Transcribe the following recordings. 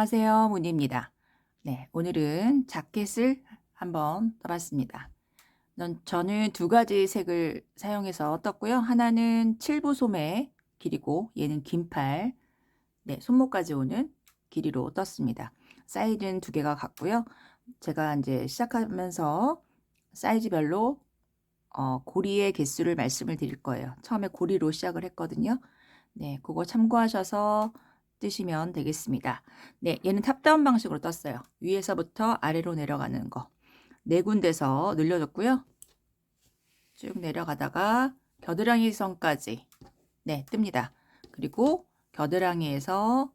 안녕하세요. 문희입니다. 네, 오늘은 자켓을 한번 떠봤습니다. 저는 두 가지 색을 사용해서 떴고요. 하나는 7부 소매 길이고 얘는 긴팔, 네, 손목까지 오는 길이로 떴습니다. 사이즈는 두 개가 같고요. 제가 이제 시작하면서 사이즈별로 고리의 개수를 말씀을 드릴 거예요. 처음에 고리로 시작을 했거든요. 네, 그거 참고하셔서 뜨시면 되겠습니다. 네, 얘는 탑다운 방식으로 떴어요. 위에서부터 아래로 내려가는 거. 네 군데서 늘려줬고요. 쭉 내려가다가 겨드랑이 선까지 네, 뜹니다. 그리고 겨드랑이에서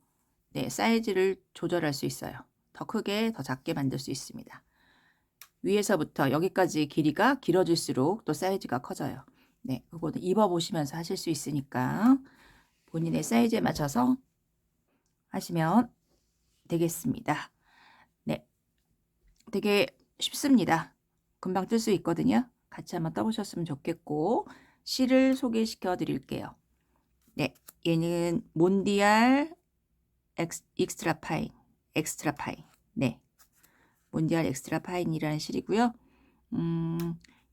네, 사이즈를 조절할 수 있어요. 더 크게, 더 작게 만들 수 있습니다. 위에서부터 여기까지 길이가 길어질수록 또 사이즈가 커져요. 네, 그거는 입어보시면서 하실 수 있으니까 본인의 사이즈에 맞춰서 하시면 되겠습니다. 네, 되게 쉽습니다. 금방 뜰 수 있거든요. 같이 한번 떠보셨으면 좋겠고 실을 소개시켜 드릴게요. 네, 얘는 몬디알 엑스트라 파인, 엑스트라 파인. 네, 몬디알 엑스트라 파인이라는 실이고요.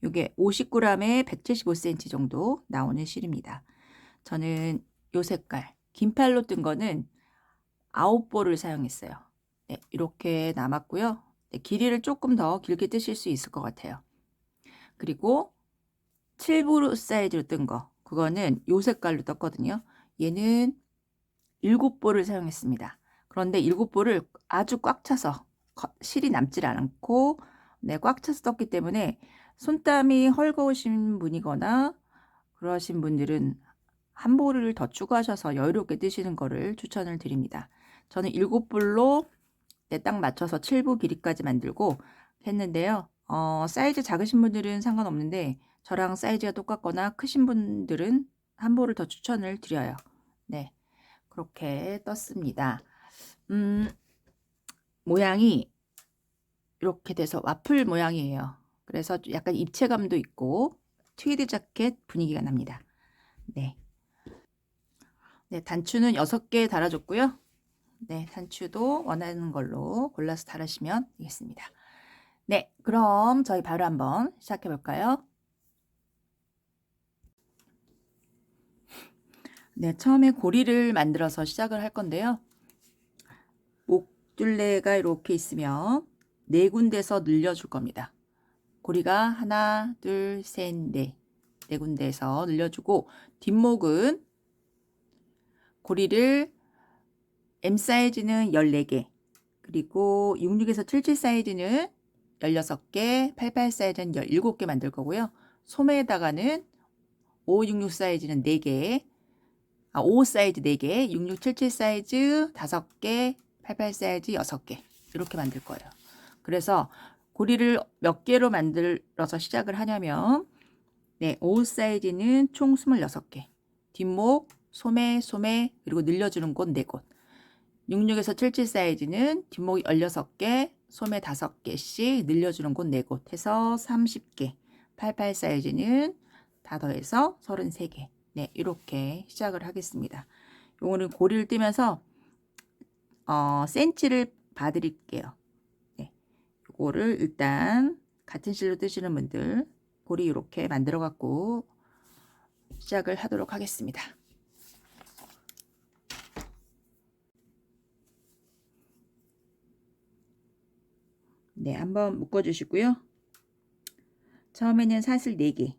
요게 50g에 175cm 정도 나오는 실입니다. 저는 요 색깔 긴팔로 뜬 거는 9볼을 사용했어요. 네, 이렇게 남았고요. 네, 길이를 조금 더 길게 뜨실 수 있을 것 같아요. 그리고 7부 사이즈로 뜬 거, 그거는 요 색깔로 떴거든요. 얘는 7볼을 사용했습니다. 그런데 7볼을 아주 꽉 차서 실이 남질 않고 네, 꽉 차서 떴기 때문에 손땀이 헐거우신 분이거나 그러신 분들은 한 볼을 더 추가하셔서 여유롭게 뜨시는 거를 추천을 드립니다. 저는 7볼로 네, 딱 맞춰서 7부 길이까지 만들고 했는데요. 사이즈 작으신 분들은 상관없는데 저랑 사이즈가 똑같거나 크신 분들은 한 볼을 더 추천을 드려요. 네, 그렇게 떴습니다. 모양이 이렇게 돼서 와플 모양이에요. 그래서 약간 입체감도 있고 트위드 자켓 분위기가 납니다. 네, 네, 단추는 6개 달아줬고요. 네, 단추도 원하는 걸로 골라서 달으시면 되겠습니다. 네, 그럼 저희 바로 한번 시작해 볼까요? 네, 처음에 고리를 만들어서 시작을 할 건데요. 목둘레가 이렇게 있으면 네 군데서 늘려줄 겁니다. 고리가 하나, 둘, 셋, 넷. 네 군데에서 늘려주고 뒷목은 고리를 M 사이즈는 14개, 그리고 66에서 77 사이즈는 16개, 88 사이즈는 17개 만들 거고요. 소매에다가는 566 사이즈는 4개, 5 사이즈 4개, 66, 77 사이즈 5개, 88 사이즈 6개 이렇게 만들 거예요. 그래서 고리를 몇 개로 만들어서 시작을 하냐면 네, 5 사이즈는 총 26개, 뒷목, 소매, 그리고 늘려주는 곳 4곳, 66에서 77 사이즈는 뒷목이 16개, 소매 5개씩 늘려주는 곳 4곳 해서 30개, 88 사이즈는 다 더해서 33개. 네, 이렇게 시작을 하겠습니다. 요거는 고리를 뜨면서 센치를 봐드릴게요. 네, 요거를 일단 같은 실로 뜨시는 분들 고리 이렇게 만들어 갖고 시작을 하도록 하겠습니다. 네, 한번 묶어 주시고요. 처음에는 사슬 4개,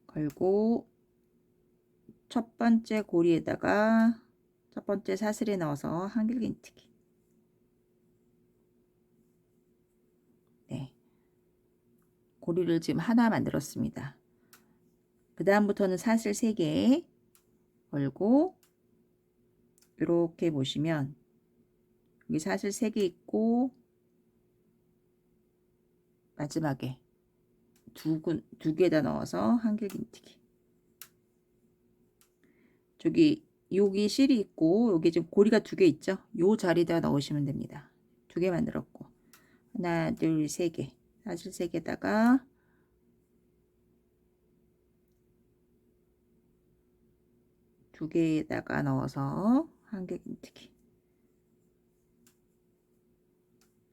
걸고 첫 번째 고리에다가 첫 번째 사슬에 넣어서 한길긴뜨기. 네, 고리를 지금 하나 만들었습니다. 그 다음부터는 사슬 3개 걸고 이렇게 보시면 여기 사슬 3개 있고 마지막에 두 개다 넣어서 한길긴뜨기. 여기 실이 있고 여기 지금 고리가 2개 있죠. 요 자리에다 넣으시면 됩니다. 2개 만들었고 하나, 둘, 3개 사슬 3개다가 두 개에다가 넣어서 한길긴뜨기.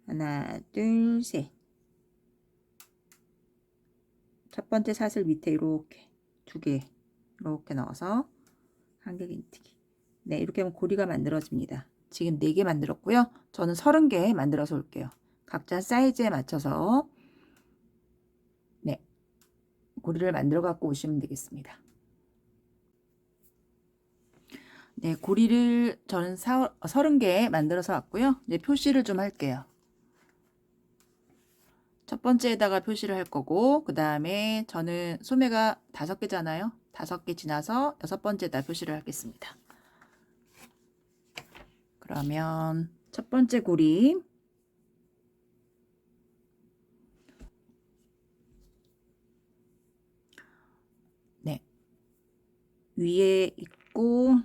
하나, 둘, 셋. 첫 번째 사슬 밑에 이렇게 두 개 이렇게 넣어서 한길긴뜨기. 네, 이렇게 하면 고리가 만들어집니다. 지금 4개 만들었고요. 저는 30개 만들어서 올게요. 각자 사이즈에 맞춰서 네, 고리를 만들어 갖고 오시면 되겠습니다. 네, 고리를 저는 30개 만들어서 왔고요. 이제 표시를 좀 할게요. 첫 번째에다가 표시를 할 거고, 그 다음에 저는 소매가 5개잖아요. 5개 지나서 6번째에다 표시를 하겠습니다. 그러면 첫 번째 고리 네, 위에 있고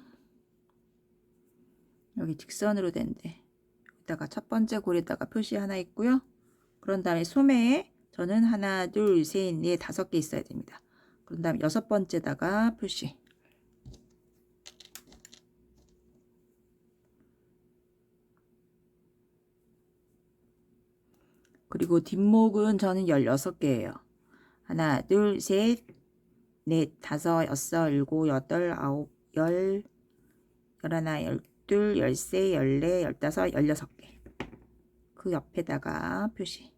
여기 직선으로 된데 여기다가 첫 번째 고리에다가 표시 하나 있고요. 그런 다음에 소매에 저는 하나, 둘, 셋, 넷, 5개 있어야 됩니다. 그런 다음에 6번째다가 표시. 그리고 뒷목은 저는 16개예요. 하나, 둘, 셋, 넷, 5, 6, 7, 8, 9, 10, 11, 12, 13, 14, 15, 16개. 그 옆에다가 표시.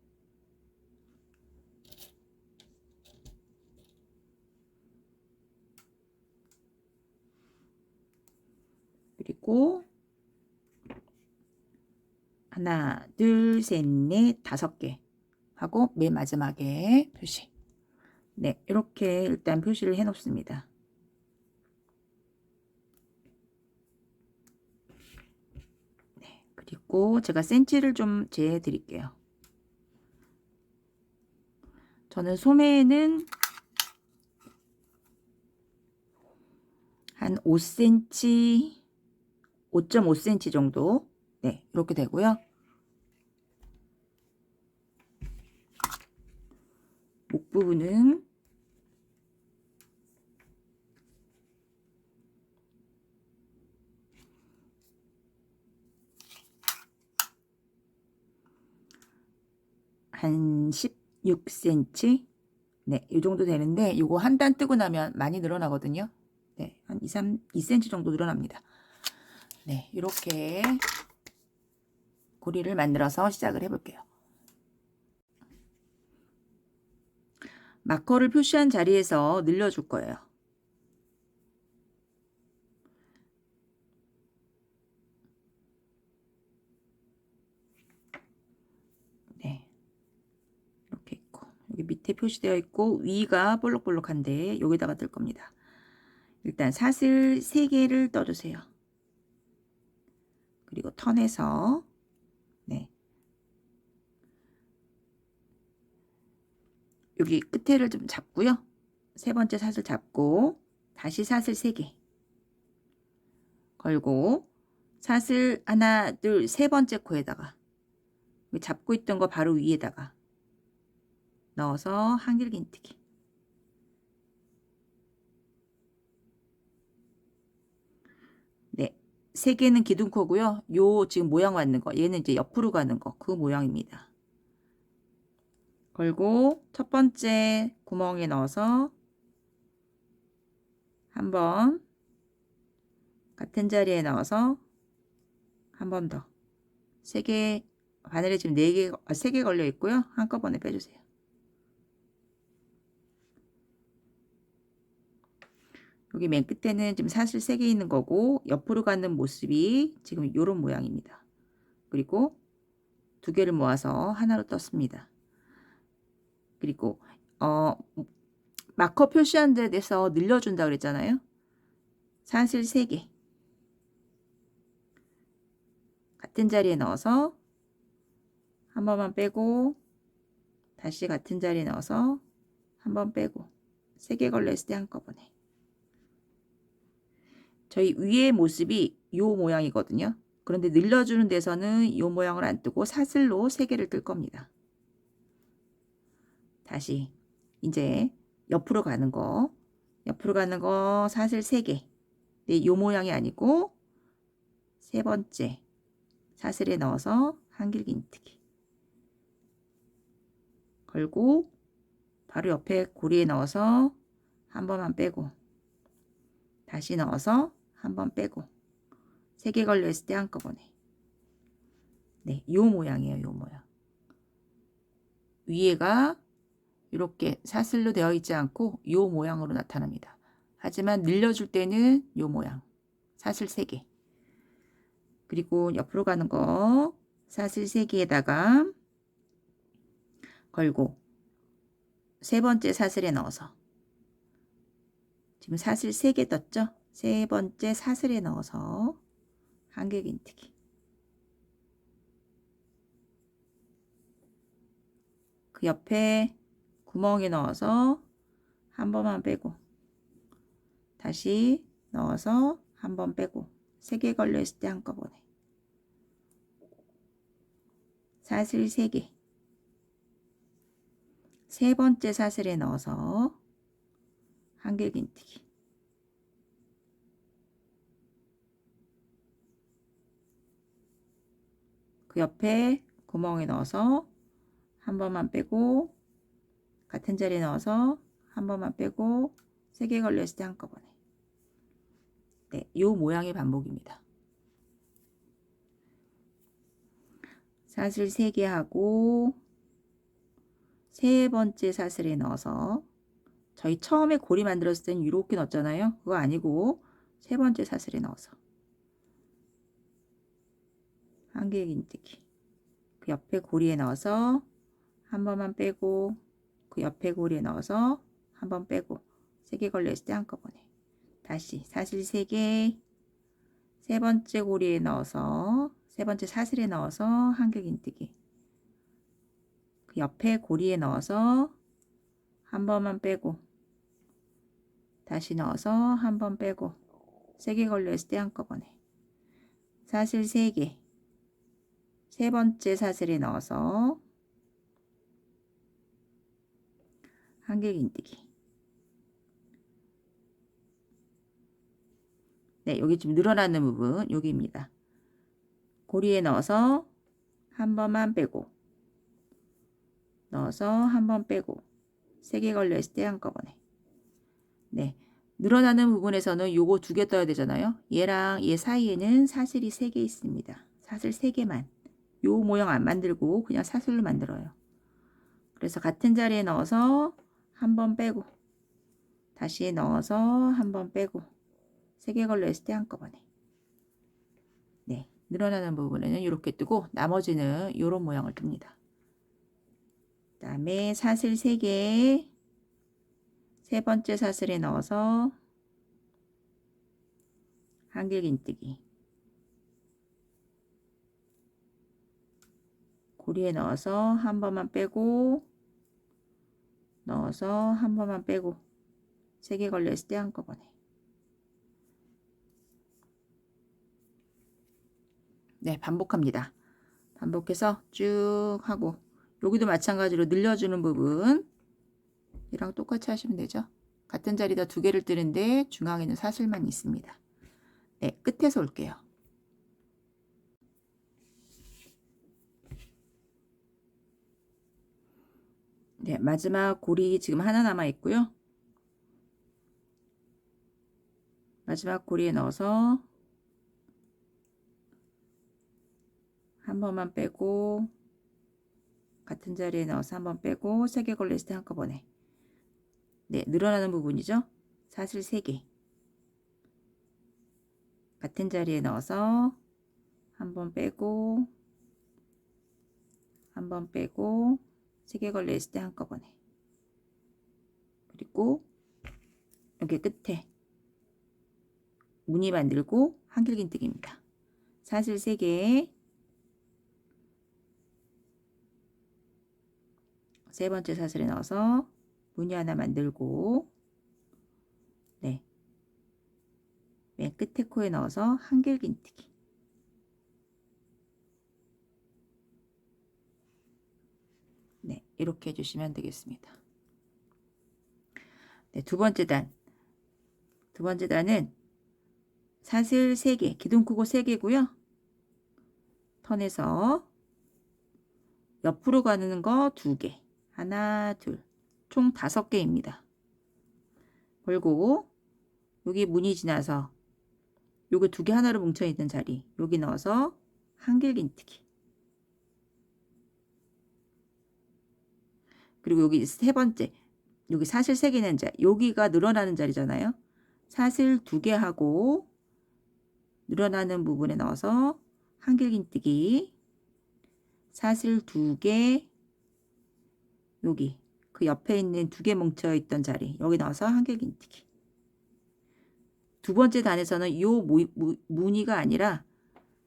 그리고 하나, 둘, 셋, 넷, 5개 하고 맨 마지막에 표시. 네, 이렇게 일단 표시를 해 놓습니다. 네, 그리고 제가 센치를 좀 재해 드릴게요. 저는 소매는 한 5cm, 5.5cm 정도. 네, 이렇게 되고요. 목 부분은 한 16cm. 네, 이 정도 되는데 이거 한 단 뜨고 나면 많이 늘어나거든요. 네, 한 2cm 정도 늘어납니다. 네, 이렇게 고리를 만들어서 시작을 해볼게요. 마커를 표시한 자리에서 늘려줄 거예요. 네, 이렇게 있고 여기 밑에 표시되어 있고 위가 볼록볼록한데 여기다가 뜰 겁니다. 일단 사슬 3개를 떠주세요. 그리고 턴해서 네, 여기 끝에를 좀 잡고요. 세 번째 사슬 잡고 다시 사슬 3개 걸고 사슬 하나, 둘, 세 번째 코에다가 잡고 있던 거 바로 위에다가 넣어서 한길긴뜨기. 네, 3개는 기둥코고요. 요 지금 모양 왔는 거, 얘는 이제 옆으로 가는 거, 그 모양입니다. 걸고 첫 번째 구멍에 넣어서 한번 같은 자리에 넣어서 한 번 더. 3개, 바늘에 지금 4개, 3개 걸려 있고요. 한꺼번에 빼주세요. 여기 맨 끝에는 지금 사슬 3개 있는 거고 옆으로 가는 모습이 지금 이런 모양입니다. 그리고 2개를 모아서 하나로 떴습니다. 그리고 마커 표시한 데 대해서 늘려준다 그랬잖아요. 사슬 3개 같은 자리에 넣어서 한 번만 빼고 다시 같은 자리에 넣어서 한 번 빼고 3개 걸려있을 때 한꺼번에. 저희 위의 모습이 이 모양이거든요. 그런데 늘려주는 데서는 이 모양을 안 뜨고 사슬로 3개를 뜰 겁니다. 다시 이제 옆으로 가는 거 사슬 3개 네, 요 모양이 아니고 세 번째 사슬에 넣어서 한길긴뜨기 걸고 바로 옆에 고리에 넣어서 한 번만 빼고 다시 넣어서 한 번 빼고 3개 걸려 있을 때 한꺼번에. 네, 요 모양이에요. 요 모양. 위에가 이렇게 사슬로 되어 있지 않고 요 모양으로 나타납니다. 하지만 늘려줄 때는 요 모양. 사슬 3개. 그리고 옆으로 가는 거 사슬 3개에다가 걸고 세 번째 사슬에 넣어서 지금 사슬 3개 떴죠? 세 번째 사슬에 넣어서 한길긴뜨기. 그 옆에 구멍에 넣어서 한 번만 빼고 다시 넣어서 한 번 빼고 3개 걸려 있을 때 한꺼번에 사슬 3개 세 번째 사슬에 넣어서 한길긴뜨기. 그 옆에 구멍에 넣어서 한 번만 빼고 같은 자리에 넣어서 한 번만 빼고 3개 걸려 있을 때 한꺼번에. 네, 요 모양의 반복입니다. 사슬 3개 하고 세 번째 사슬에 넣어서 저희 처음에 고리 만들었을 때는 이렇게 넣었잖아요. 그거 아니고 세 번째 사슬에 넣어서 한길긴뜨기. 그 옆에 고리에 넣어서 한 번만 빼고 그 옆에 고리에 넣어서 한 번 빼고 3개 걸려 있을 때 한꺼번에 다시 사슬 3개 세 번째 고리에 넣어서 세 번째 사슬에 넣어서 한길긴뜨기. 그 옆에 고리에 넣어서 한 번만 빼고 다시 넣어서 한 번 빼고 3개 걸려 있을 때 한꺼번에 사슬 3개 세 번째 사슬에 넣어서 한길긴뜨기. 네, 여기 지금 늘어나는 부분 여기입니다. 고리에 넣어서 한 번만 빼고 넣어서 한 번 빼고 3개 걸려 있을 때 한꺼번에. 네, 늘어나는 부분에서는 요거 2개 떠야 되잖아요. 얘랑 얘 사이에는 사슬이 3개 있습니다. 사슬 3개만. 요 모양 안 만들고 그냥 사슬로 만들어요. 그래서 같은 자리에 넣어서 한 번 빼고 다시 넣어서 한 번 빼고 3개 걸려 있을 때 한꺼번에. 네, 늘어나는 부분에는 이렇게 뜨고 나머지는 이런 모양을 뜹니다. 그 다음에 사슬 3개 세 번째 사슬에 넣어서 한길긴뜨기. 고리에 넣어서 한 번만 빼고 넣어서 한 번만 빼고 3개 걸려 있을 때 한꺼번에. 네, 반복합니다. 반복해서 쭉 하고 여기도 마찬가지로 늘려주는 부분 이랑 똑같이 하시면 되죠. 같은 자리다 2개를 뜨는데 중앙에는 사슬만 있습니다. 네, 끝에서 올게요. 네, 마지막 고리 지금 하나 남아 있고요. 마지막 고리에 넣어서 한 번만 빼고 같은 자리에 넣어서 한 번 빼고 3개 걸려 있을 때 한꺼번에. 네, 늘어나는 부분이죠. 사슬 3개 같은 자리에 넣어서 한 번 빼고 한 번 빼고 3개 걸려 있을 때 한꺼번에. 그리고 여기 끝에 무늬 만들고 한길긴뜨기입니다. 사슬 3개 세 번째 사슬에 넣어서 무늬 하나 만들고 네, 맨 끝에 코에 넣어서 한길긴뜨기. 네, 이렇게 해주시면 되겠습니다. 네, 두 번째 단은 사슬 3개, 기둥크고 3개고요. 턴에서 옆으로 가는 거 2개. 하나, 둘. 총 5개입니다. 걸고 여기 무늬 지나서 요거 2개 하나로 뭉쳐 있는 자리 여기 넣어서 한길긴뜨기. 그리고 여기 3번째 여기 사슬 3개는 자리 여기가 늘어나는 자리잖아요. 사슬 2개 하고 늘어나는 부분에 넣어서 한길긴뜨기. 사슬 2개 여기 그 옆에 있는 2개 뭉쳐 있던 자리 여기 넣어서 한길긴뜨기. 두 번째 단에서는 요 무늬가 아니라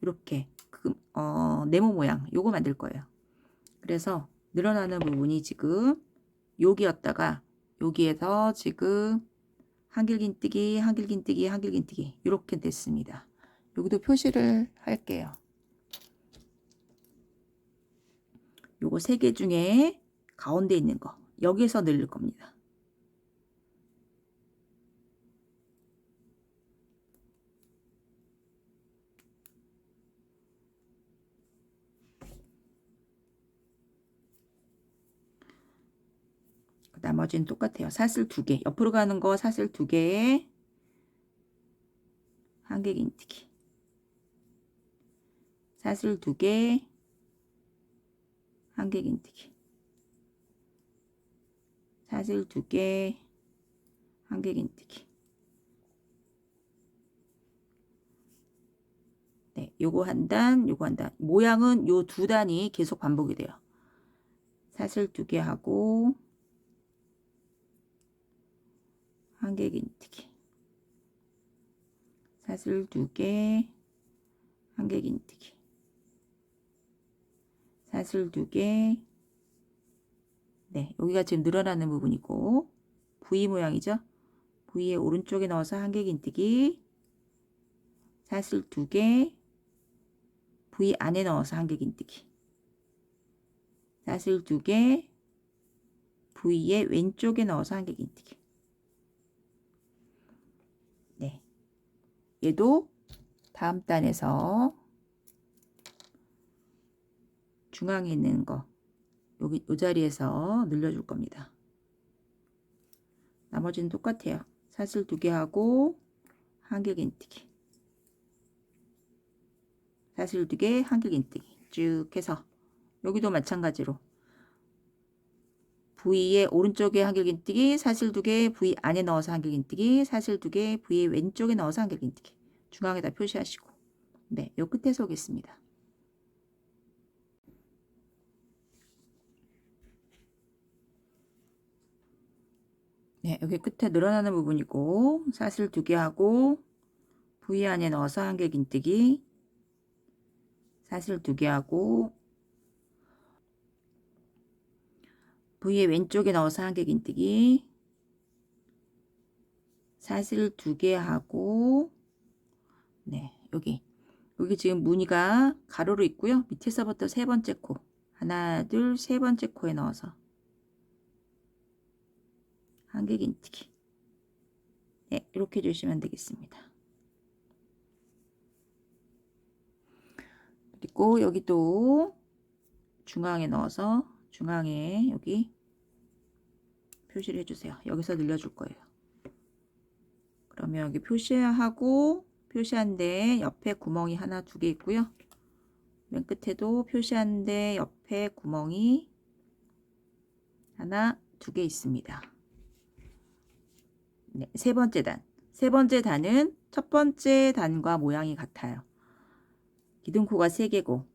이렇게 네모 모양 요거 만들 거예요. 그래서 늘어나는 부분이 지금 여기였다가 여기에서 지금 한길긴뜨기 한길긴뜨기 한길긴뜨기 이렇게 됐습니다. 여기도 표시를 할게요. 요거 3개 중에 가운데 있는 거 여기서 늘릴 겁니다. 나머지는 똑같아요. 사슬 2개 옆으로 가는 거 사슬 2개에 한길긴뜨기. 사슬 2개 한길긴뜨기. 사슬 2개 한길긴뜨기. 네, 요거 한 단, 요거 한 단. 모양은 요 2단이 계속 반복이 돼요. 사슬 2개 하고 한길긴뜨기. 사슬 2개 한길긴뜨기. 사슬 2개. 네, 여기가 지금 늘어나는 부분이고 V 모양이죠. V의 오른쪽에 넣어서 한길긴뜨기. 사슬 2개. V 안에 넣어서 한길긴뜨기. 사슬 2개. V의 왼쪽에 넣어서 한길긴뜨기. 네, 얘도 다음 단에서 중앙에 있는 거 여기 이 자리에서 늘려줄 겁니다. 나머지는 똑같아요. 사슬 2개 하고 한길긴뜨기. 사슬 2개 한길긴뜨기 쭉 해서 여기도 마찬가지로 V의 오른쪽에 한길긴뜨기, 사슬 2개 V 안에 넣어서 한길긴뜨기, 사슬 2개 V의 왼쪽에 넣어서 한길긴뜨기. 중앙에다 표시하시고 네, 요 끝에서 오겠습니다. 네, 여기 끝에 늘어나는 부분이고 사슬 2개 하고 V 안에 넣어서 한길긴뜨기. 사슬 2개 하고 V의 왼쪽에 넣어서 한길긴뜨기. 사슬 2개 하고 네, 여기 지금 무늬가 가로로 있고요. 밑에서부터 3번째 코 하나 둘 3번째 코에 넣어서 한길긴뜨기. 네, 이렇게 해주시면 되겠습니다. 그리고 여기도 중앙에 넣어서 중앙에 여기 표시를 해주세요. 여기서 늘려줄 거예요. 그러면 여기 표시하고 표시한 데 옆에 구멍이 하나 2개 있고요. 맨 끝에도 표시한 데 옆에 구멍이 하나 2개 있습니다. 네, 세 번째 단. 세 번째 단은 첫 번째 단과 모양이 같아요. 기둥코가 3개고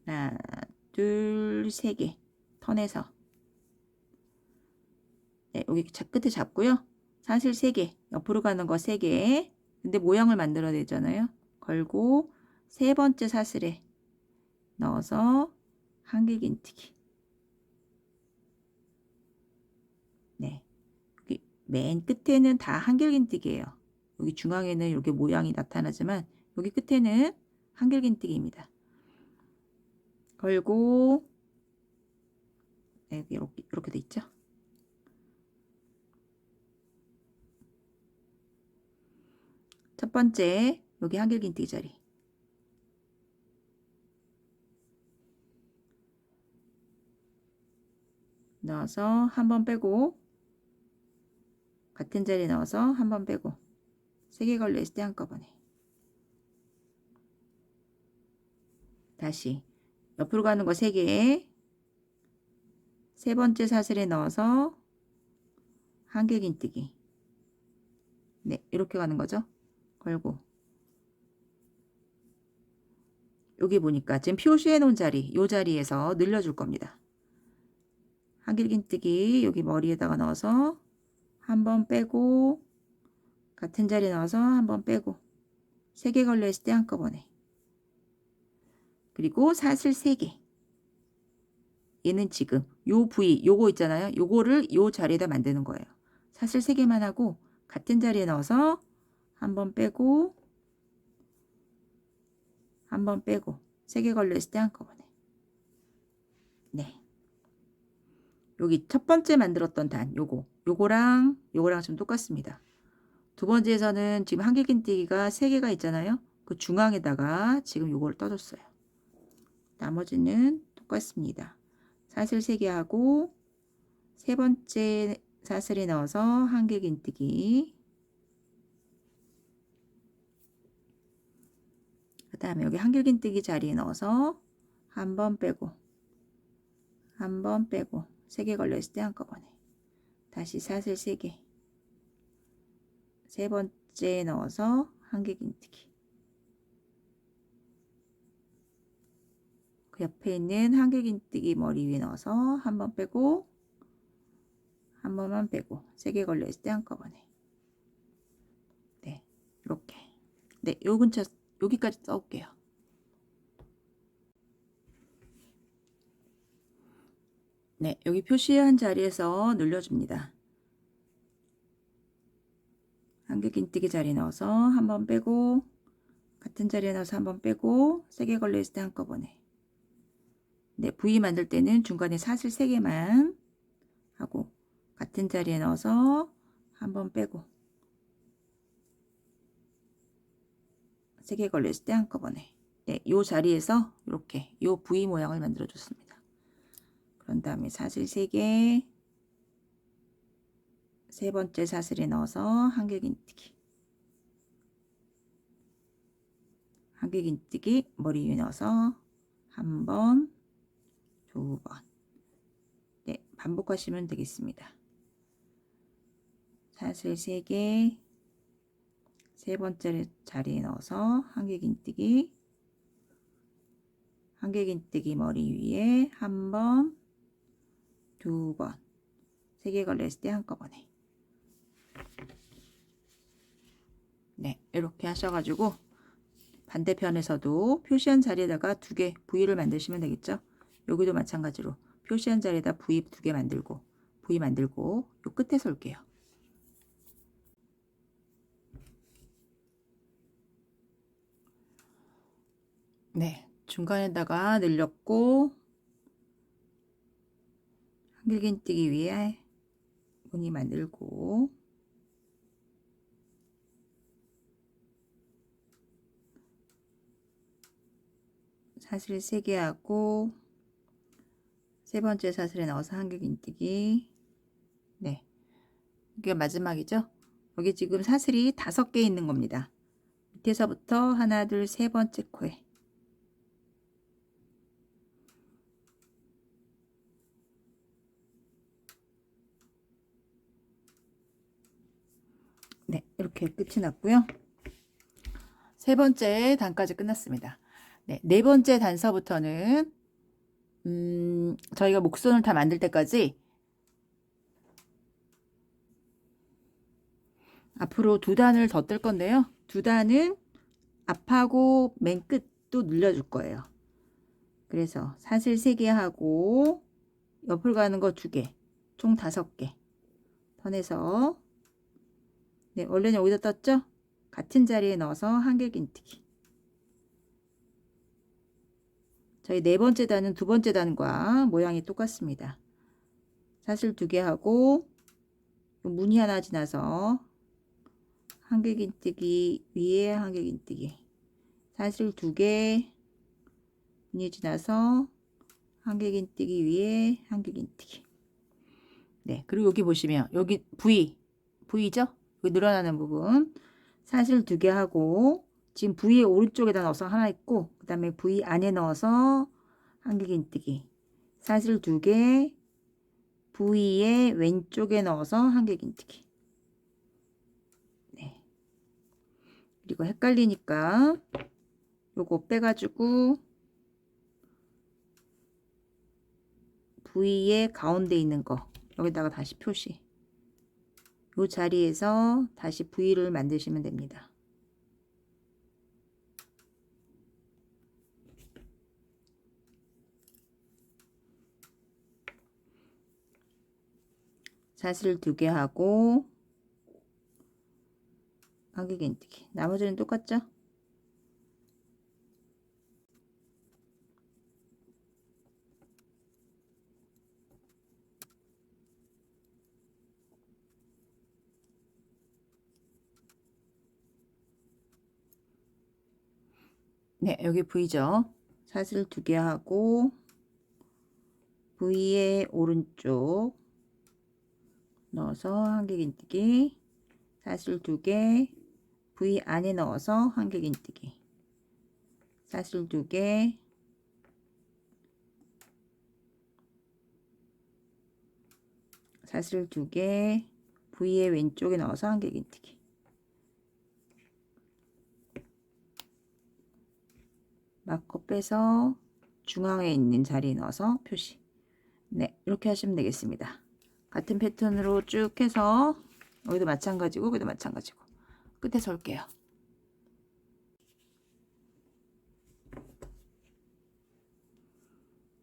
하나 둘 3개 턴에서 네, 여기 끝에 잡고요. 사슬 3개 옆으로 가는 거 3개 근데 모양을 만들어내잖아요. 걸고 세 번째 사슬에 넣어서 한길긴뜨기. 네, 여기 맨 끝에는 다 한길긴뜨기예요. 여기 중앙에는 이렇게 모양이 나타나지만 여기 끝에는 한길긴뜨기입니다. 걸고 네, 이렇게 돼 있죠. 번째 여기 한길긴뜨기 자리 넣어서 한 번 빼고 같은 자리에 넣어서 한 번 빼고 3개 걸려 있을 때 한꺼번에 다시 옆으로 가는 거 3개 세 번째 사슬에 넣어서 한길긴뜨기 네 이렇게 가는 거죠. 걸고 여기 보니까 지금 표시해 놓은 자리 이 자리에서 늘려줄 겁니다. 한길긴뜨기 여기 머리에다가 넣어서 한 번 빼고 같은 자리에 넣어서 한 번 빼고 3개 걸려 있을 때 한꺼번에 그리고 사슬 3개 얘는 지금 요 부위 요거 있잖아요. 요거를 요 자리에다 만드는 거예요. 사슬 3개만 하고 같은 자리에 넣어서 한 번 빼고 한 번 빼고 3개 걸려 있을 때 한꺼번에 네 여기 첫 번째 만들었던 단 요거랑 좀 똑같습니다. 두 번째에서는 지금 한길긴뜨기가 3개가 있잖아요. 그 중앙에다가 지금 요거를 떠줬어요. 나머지는 똑같습니다. 사슬 3개 하고 세 번째 사슬에 넣어서 한길긴뜨기 그 다음에 여기 한길긴뜨기 자리에 넣어서 한 번 빼고 한 번 빼고 3개 걸려 있을 때 한꺼번에 다시 사슬 3개 세 번째 넣어서 한길긴뜨기 그 옆에 있는 한길긴뜨기 머리 위에 넣어서 한 번 빼고 한 번만 빼고 3개 걸려 있을 때 한꺼번에 네 이렇게 네 요 근처 여기까지 써올게요. 네 여기 표시한 자리에서 늘려줍니다. 한길긴뜨기 자리 넣어서 한 번 빼고 같은 자리에 넣어서 한 번 빼고 3개 걸려 있을 때 한꺼번에 네 V 만들 때는 중간에 사슬 3개만 하고 같은 자리에 넣어서 한 번 빼고 3개 걸려 있을 때 한꺼번에 네, 요 자리에서 이렇게 요 V 모양을 만들어 줬습니다. 그런 다음에 사슬 3개 세 번째 사슬에 넣어서 한길긴뜨기 한길긴뜨기 머리 위에 넣어서 한 번, 두 번 네, 반복하시면 되겠습니다. 사슬 3개 세 번째 자리에 넣어서 한길긴뜨기 한길긴뜨기 머리 위에 한 번, 두 번 3개 걸려 있을 때 한꺼번에 네 이렇게 하셔가지고 반대편에서도 표시한 자리에다가 2개 V를 만드시면 되겠죠. 여기도 마찬가지로 표시한 자리에다 V 2개 만들고 V 만들고 요 끝에서 올게요. 네 중간에다가 늘렸고 한길긴뜨기 위에 무늬 만들고 사슬 3개 하고 세 번째 사슬에 넣어서 한길긴뜨기 네 이게 마지막이죠. 여기 지금 사슬이 5개 있는 겁니다. 밑에서부터 하나 둘 세 번째 코에 네 이렇게 끝이 났고요. 세 번째 단까지 끝났습니다. 네, 네 번째 단서부터는 저희가 목선을 다 만들 때까지 앞으로 2단을 더 뜰 건데요. 2단은 앞하고 맨 끝도 늘려줄 거예요. 그래서 사슬 3개 하고 옆으로 가는 거 2개 총 5개 턴해서 네, 원래는 여기다 떴죠? 같은 자리에 넣어서 한길긴뜨기 저희 네 번째 단은 두 번째 단과 모양이 똑같습니다. 사슬 2개 하고 무늬 하나 지나서 한길긴뜨기 위에 한길긴뜨기. 사슬 2개, 분이 지나서 한길긴뜨기 위에 한길긴뜨기. 네, 그리고 여기 보시면 여기 V죠? 여기 늘어나는 부분 사슬 2개 하고 지금 V의 오른쪽에다 넣어서 하나 있고 그 다음에 V 안에 넣어서 한길긴뜨기. 사슬 2개 V의 왼쪽에 넣어서 한길긴뜨기. 네. 그리고 헷갈리니까 요거 빼가지고 V의 가운데 있는 거 여기다가 다시 표시. 요 자리에서 다시 V를 만드시면 됩니다. 사슬 2개 하고 한길긴뜨기. 나머지는 똑같죠? 네, 여기 V죠. 사슬 2개 하고 V의 오른쪽 넣어서 한길긴뜨기. 사슬 2개 V 안에 넣어서 한길긴뜨기. 사슬 2개 사슬 2개 V의 왼쪽에 넣어서 한길긴뜨기. 마커 빼서 중앙에 있는 자리에 넣어서 표시. 네, 이렇게 하시면 되겠습니다. 같은 패턴으로 쭉 해서 여기도 마찬가지고 여기도 마찬가지고 끝에 설게요.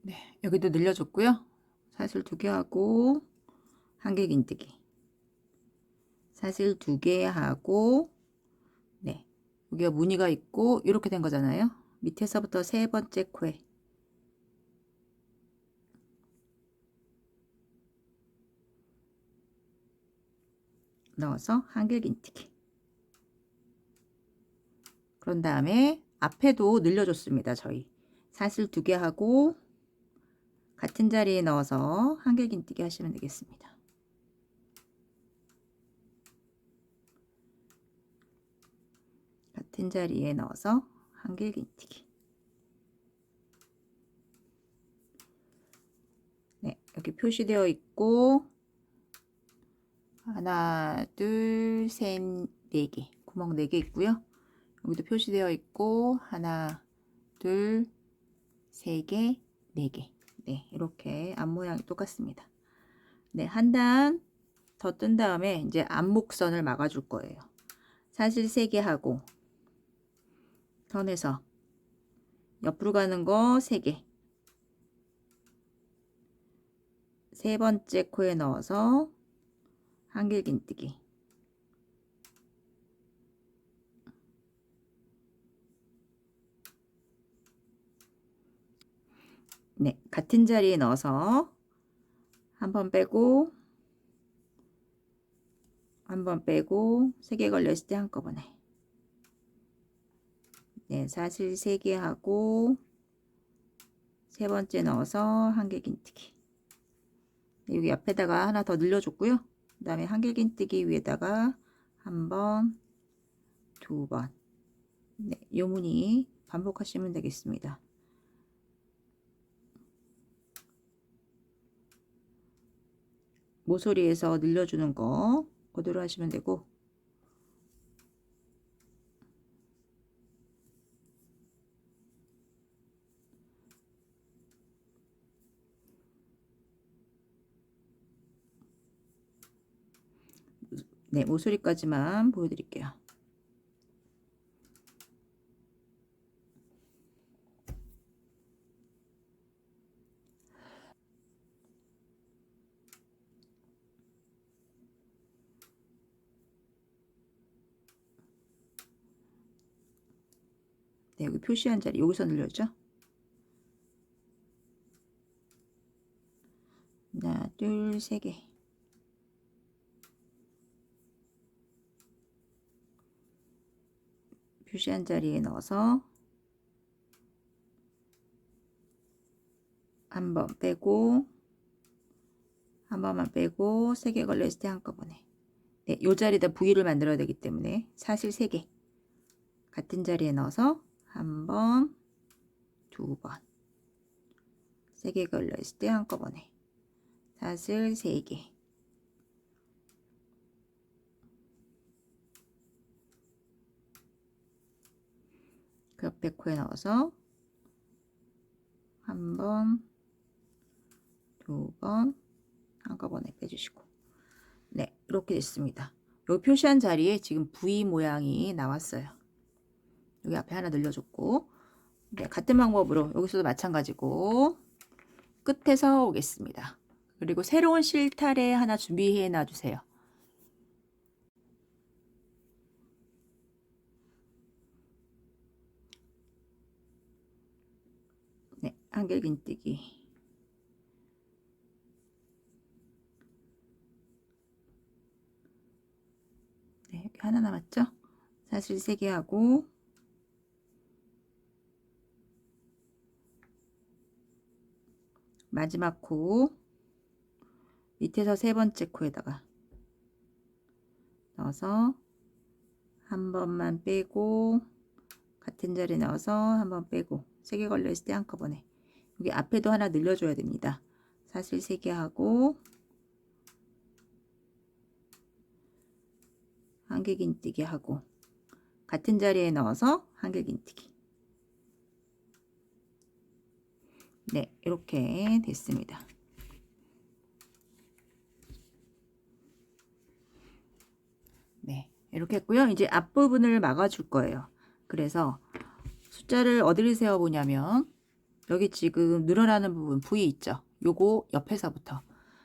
네, 여기도 늘려줬고요. 사슬 2개 하고 한길긴뜨기. 사슬 2개 하고 네, 여기가 무늬가 있고 이렇게 된 거잖아요. 밑에서부터 세 번째 코에 넣어서 한길긴뜨기. 그런 다음에 앞에도 늘려줬습니다. 저희 사슬 2개 하고 같은 자리에 넣어서 한길긴뜨기 하시면 되겠습니다. 같은 자리에 넣어서 한길긴뜨기. 네, 여기 표시되어 있고 하나, 둘, 셋, 4개 구멍 4개 있고요. 여기도 표시되어 있고 하나, 둘, 3개, 4개. 네, 이렇게 앞 모양이 똑같습니다. 네, 한 단 더 뜬 다음에 이제 앞목선을 막아줄 거예요. 사슬 3개 하고 선에서 옆으로 가는 거 3개. 세 번째 코에 넣어서 한길긴뜨기. 네, 같은 자리에 넣어서 한 번 빼고 한 번 빼고 3개 걸렸을 때 한꺼번에. 네, 사슬 3개 하고 세 번째 넣어서 한길긴뜨기. 네, 여기 옆에다가 하나 더 늘려줬고요. 그 다음에 한길긴뜨기 위에다가 한 번, 2번. 네, 요 무늬 반복하시면 되겠습니다. 모서리에서 늘려주는 거 그대로 하시면 되고 네, 모서리까지만 보여드릴게요. 네, 여기 표시한 자리 여기서 늘려죠. 하나, 둘, 3개. 표시한 자리에 넣어서 한 번 빼고 한 번만 빼고 3개 걸려있을 때 한꺼번에. 네, 요 자리에다 V를 만들어야 되기 때문에 사실 3개 같은 자리에 넣어서 한 번, 2번 3개 걸려있을 때 한꺼번에 사슬 3개. 그 옆에 코에 넣어서 한 번, 2번 한꺼번에 빼주시고. 네, 이렇게 됐습니다. 요 표시한 자리에 지금 V 모양이 나왔어요. 여기 앞에 하나 늘려줬고, 네, 같은 방법으로 여기서도 마찬가지고 끝에서 오겠습니다. 그리고 새로운 실타래 하나 준비해 놔주세요. 네, 한길긴뜨기. 네, 여기 하나 남았죠? 사슬 3개 하고 마지막 코 밑에서 3번째 코에다가 넣어서 한 번만 빼고 같은 자리에 넣어서 한 번 빼고 3개 걸려있을 때 한꺼번에. 여기 앞에도 하나 늘려줘야 됩니다. 사슬 3개 하고 한길긴뜨기 하고 같은 자리에 넣어서 한길긴뜨기. 네, 이렇게 됐습니다. 네, 이렇게 했고요. 이제 앞부분을 막아줄 거예요. 그래서 숫자를 어디를 세워 보냐면 여기 지금 늘어나는 부분 V 있죠. 요거 옆에서부터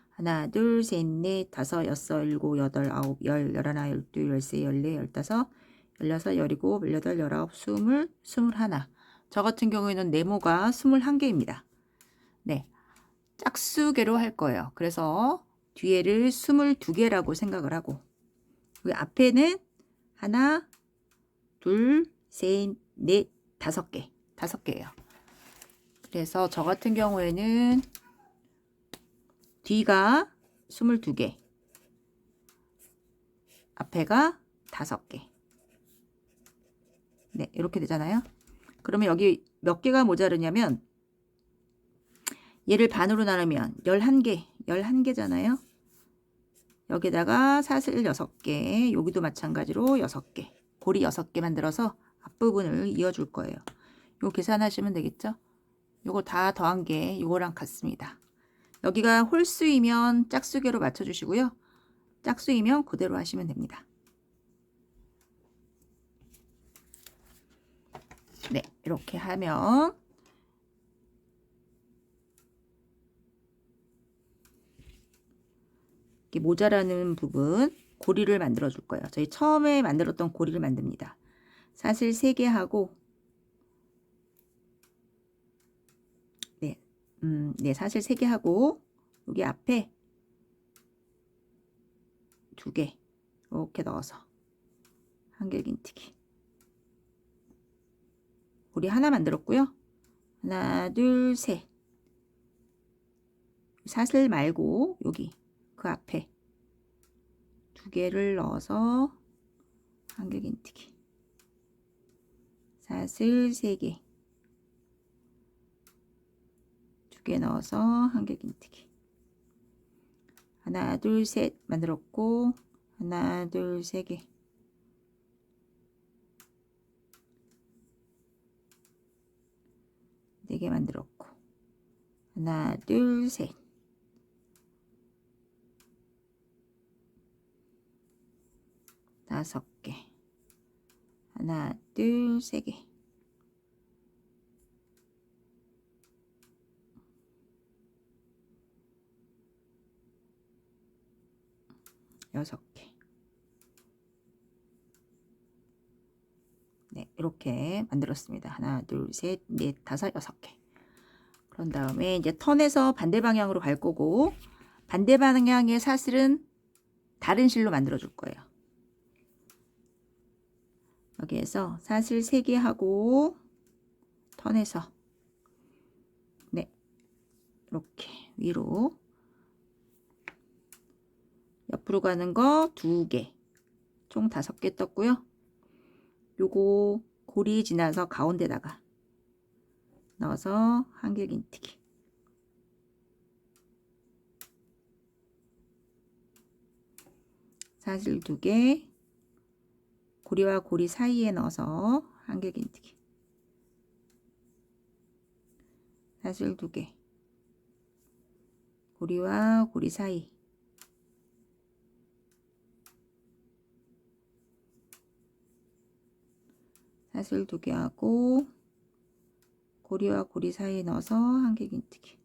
하나, 둘, 셋, 넷, 다섯, 여섯, 일곱, 여덟, 아홉, 열, 열하나, 열둘, 열세, 열네, 열다섯, 열여섯, 열일곱, 열여덟, 열아홉, 스물, 스물하나. 저 같은 경우에는 네모가 21개입니다. 네, 짝수개로 할 거예요. 그래서 뒤에를 22개라고 생각을 하고 여기 앞에는 하나, 둘, 셋, 넷, 5개. 5개예요. 그래서 저 같은 경우에는 뒤가 22개, 앞에가 5개. 네, 이렇게 되잖아요. 그러면 여기 몇 개가 모자르냐면 얘를 반으로 나누면 11개, 11개잖아요. 여기다가 사슬 6개, 여기도 마찬가지로 6개, 고리 6개 만들어서 앞부분을 이어줄 거예요. 이거 계산하시면 되겠죠? 요거 다 더한 게 이거랑 같습니다. 여기가 홀수이면 짝수개로 맞춰주시고요. 짝수이면 그대로 하시면 됩니다. 네, 이렇게 하면 이렇게 모자라는 부분 고리를 만들어 줄 거예요. 저희 처음에 만들었던 고리를 만듭니다. 사슬 3개 하고 네, 사슬 3개 하고 여기 앞에 2개 이렇게 넣어서 한길긴뜨기. 고리 하나 만들었고요. 하나, 둘, 셋. 사슬 말고 여기 그 앞에 2개를 넣어서 한길긴뜨기. 사슬 3개. 2개 넣어서 한길긴뜨기. 하나, 둘, 셋 만들었고 하나, 둘, 3개. 4개 만들었고 하나, 둘, 셋. 5개. 하나, 둘, 3개. 6개. 네, 이렇게 만들었습니다. 하나, 둘, 셋, 넷, 다섯, 6개. 그런 다음에 이제 턴에서 반대 방향으로 갈 거고 반대 방향의 사슬은 다른 실로 만들어 줄 거예요. 여기에서 사슬 3개 하고 턴해서 네, 이렇게 위로 옆으로 가는 거 2개, 총 5개 떴고요. 요거 고리 지나서 가운데다가 넣어서 한길긴뜨기. 사슬 2개, 고리와 고리 사이에 넣어서 한길긴뜨기. 사슬 2개, 고리와 고리 사이, 사슬 2개 하고 고리와 고리 사이에 넣어서 한길긴뜨기.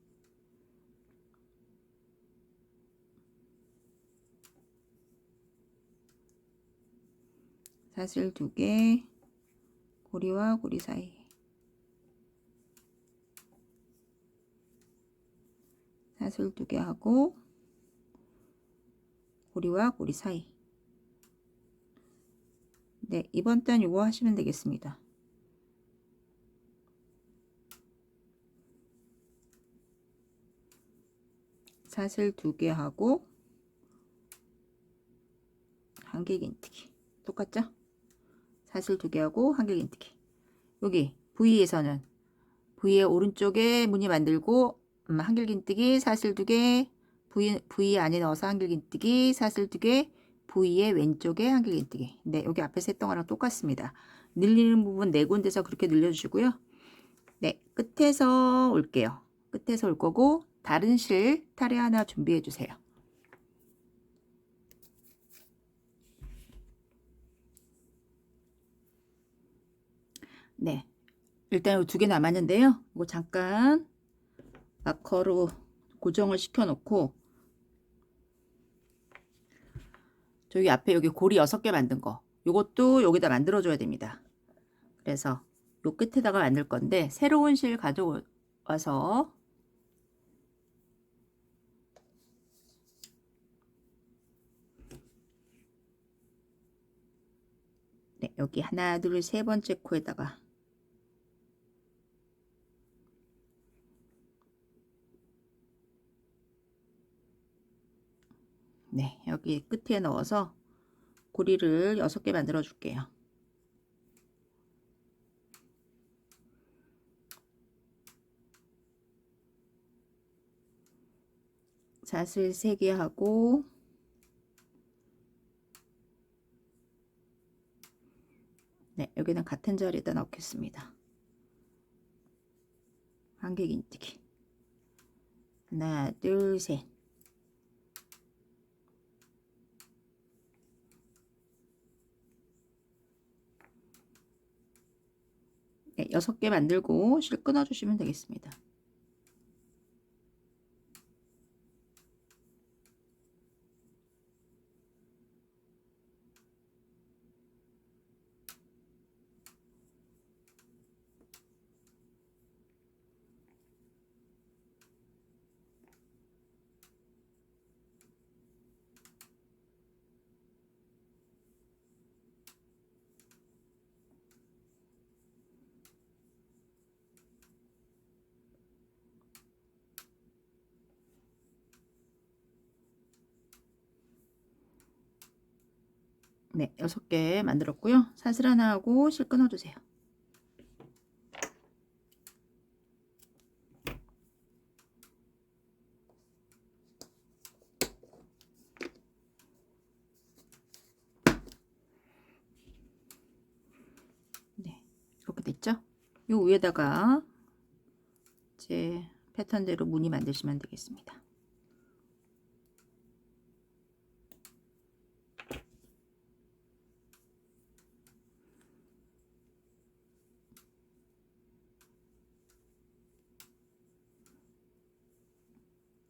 사슬 2개, 고리와 고리 사이, 사슬 2개 하고 고리와 고리 사이. 네, 이번 단 요거 하시면 되겠습니다. 사슬 2개 하고 한길긴뜨기. 똑같죠? 사슬 2개 하고 한길긴뜨기. 여기 V에서는 V의 오른쪽에 무늬 만들고 한길긴뜨기, 사슬 2개, V 안에 넣어서 한길긴뜨기, 사슬 2개, V의 왼쪽에 한길긴뜨기. 네, 여기 앞에서 했던 거랑 똑같습니다. 늘리는 부분 4군데서 그렇게 늘려주시고요. 네, 끝에서 올게요. 끝에서 올 거고 다른 실 타래 하나 준비해 주세요. 네, 일단 2개 남았는데요. 이거 잠깐 마커로 고정을 시켜 놓고 저기 앞에 여기 고리 6개 만든 거 요것도 여기다 만들어 줘야 됩니다. 그래서 요 끝에다가 만들 건데 새로운 실 가져와서 네, 여기 하나 둘 세 번째 코에다가 네, 여기 끝에 넣어서 고리를 6개 만들어 줄게요. 사슬 3개 하고 네, 여기는 같은 자리에다 넣겠습니다. 한길긴뜨기. 하나 둘 셋. 네, 6개 만들고 실 끊어 주시면 되겠습니다. 네, 6개 만들었고요. 사슬 하나 하고 실 끊어 주세요. 네, 이렇게 됐죠? 요 위에다가 제 패턴대로 무늬 만드시면 되겠습니다.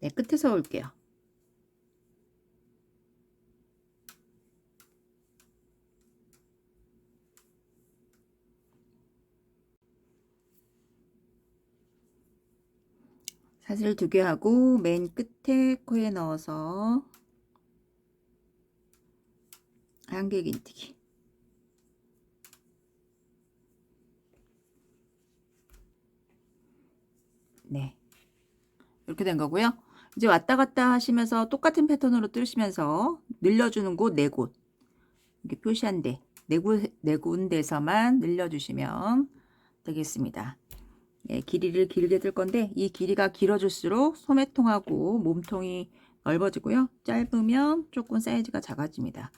네, 끝에서 올게요. 사슬 2개 하고 맨 끝에 코에 넣어서 한길긴뜨기. 네. 이렇게 된 거고요. 이제 왔다 갔다 하시면서 똑같은 패턴으로 뜨시면서 늘려주는 곳 4곳 이렇게 표시한 데 4군데에서만 늘려주시면 되겠습니다. 예, 길이를 길게 뜰 건데 이 길이가 길어질수록 소매통하고 몸통이 넓어지고요. 짧으면 조금 사이즈가 작아집니다.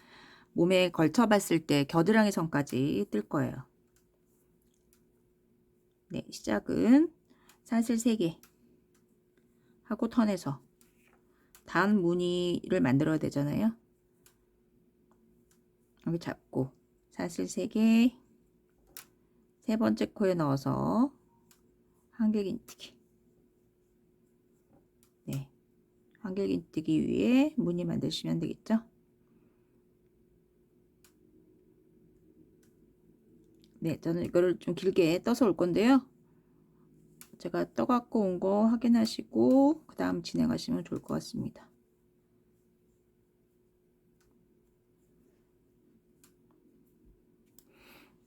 몸에 걸쳐 봤을 때 겨드랑이 선까지 뜰 거예요. 네, 시작은 사슬 3개 하고 턴해서 단 무늬를 만들어야 되잖아요. 여기 잡고 사슬 3개 세 번째 코에 넣어서 한길긴뜨기. 네, 한길긴뜨기 위에 무늬 만드시면 되겠죠. 네, 저는 이거를 좀 길게 떠서 올 건데요. 제가 떠갖고 온 거 확인하시고 그 다음 진행하시면 좋을 것 같습니다.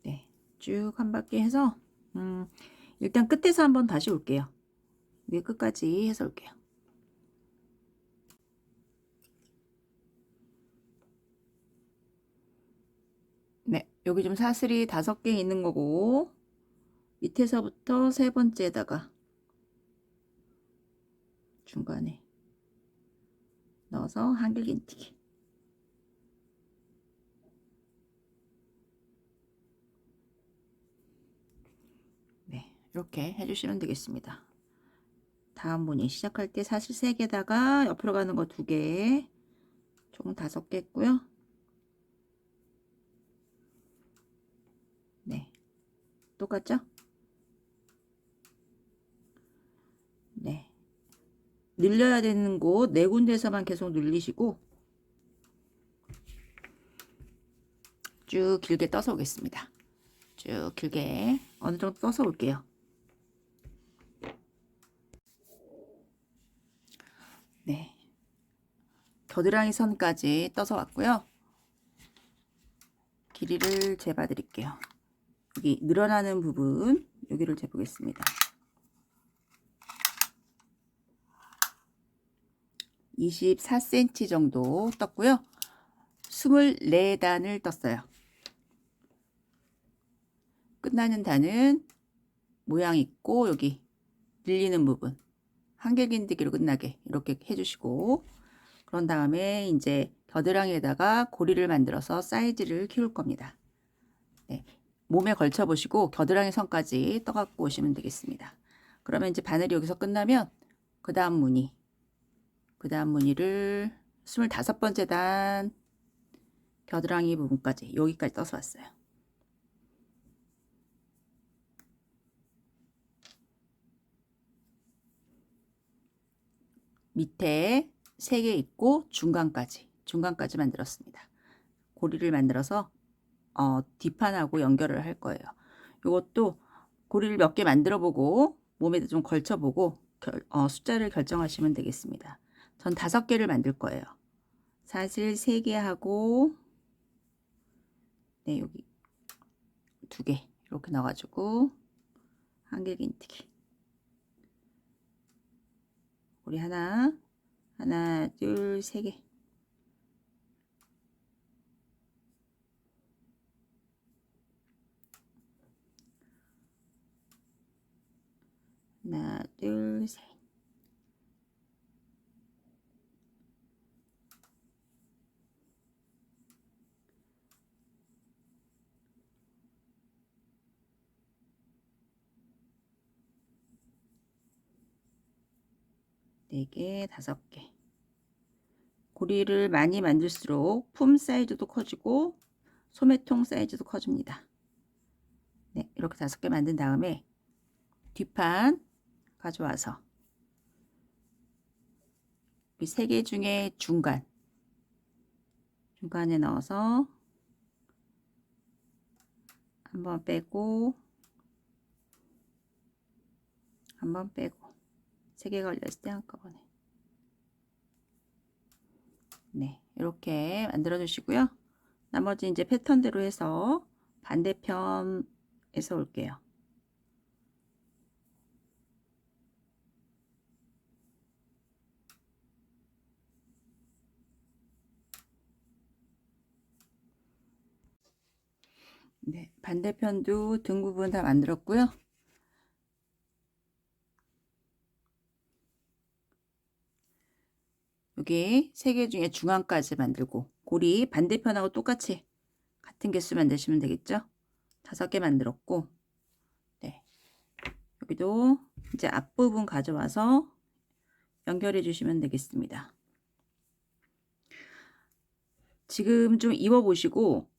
네, 쭉 한 바퀴 해서 일단 끝에서 한번 다시 올게요. 위에 끝까지 해서 올게요. 네, 여기 좀 사슬이 5개 있는 거고 밑에서부터 세 번째에다가 중간에 넣어서 한길긴뜨기. 네, 이렇게 해주시면 되겠습니다. 다음 무늬 시작할 때 사슬 3개다가 옆으로 가는 거 2개, 총 5개 했고요. 네, 똑같죠? 네, 늘려야 되는 곳 4군데에서만 계속 늘리시고 쭉 길게 떠서 오겠습니다. 쭉 길게 어느 정도 떠서 올게요. 네, 겨드랑이 선까지 떠서 왔고요. 길이를 재봐 드릴게요. 여기 늘어나는 부분 여기를 재보겠습니다. 24cm 정도 떴고요. 24단을 떴어요. 끝나는 단은 모양 있고 여기 늘리는 부분 한길긴뜨기로 끝나게 이렇게 해주시고 그런 다음에 이제 겨드랑이에다가 고리를 만들어서 사이즈를 키울 겁니다. 네, 몸에 걸쳐 보시고 겨드랑이 선까지 떠갖고 오시면 되겠습니다. 그러면 이제 바늘이 여기서 끝나면 그 다음 무늬를 25번째 단 겨드랑이 부분까지 여기까지 떠서 왔어요. 밑에 3개 있고 중간까지 만들었습니다. 고리를 만들어서 뒷판하고 연결을 할 거예요. 이것도 고리를 몇 개 만들어 보고 몸에 좀 걸쳐 보고 숫자를 결정하시면 되겠습니다. 전 5개를 만들 거예요. 사슬 3개 하고 네, 여기 2개 이렇게 넣어가지고 한길긴뜨기. 고리 하나, 둘, 3개. 하나, 둘, 셋. 네 개, 5개. 고리를 많이 만들수록 품 사이즈도 커지고 소매통 사이즈도 커집니다. 네, 이렇게 5개 만든 다음에 뒷판 가져와서 이 3개 중에 중간에 넣어서 한번 빼고 한번 빼고 3개 걸렸을 때 한꺼번에 네, 이렇게 만들어 주시고요. 나머지 이제 패턴대로 해서 반대편에서 올게요. 반대편도 등 부분 다 만들었고요. 여기 3개 중에 중앙까지 만들고 고리 반대편하고 똑같이 같은 개수 만드시면 되겠죠. 5개 만들었고, 네, 여기도 이제 앞부분 가져와서 연결해 주시면 되겠습니다. 지금 좀 입어 보시고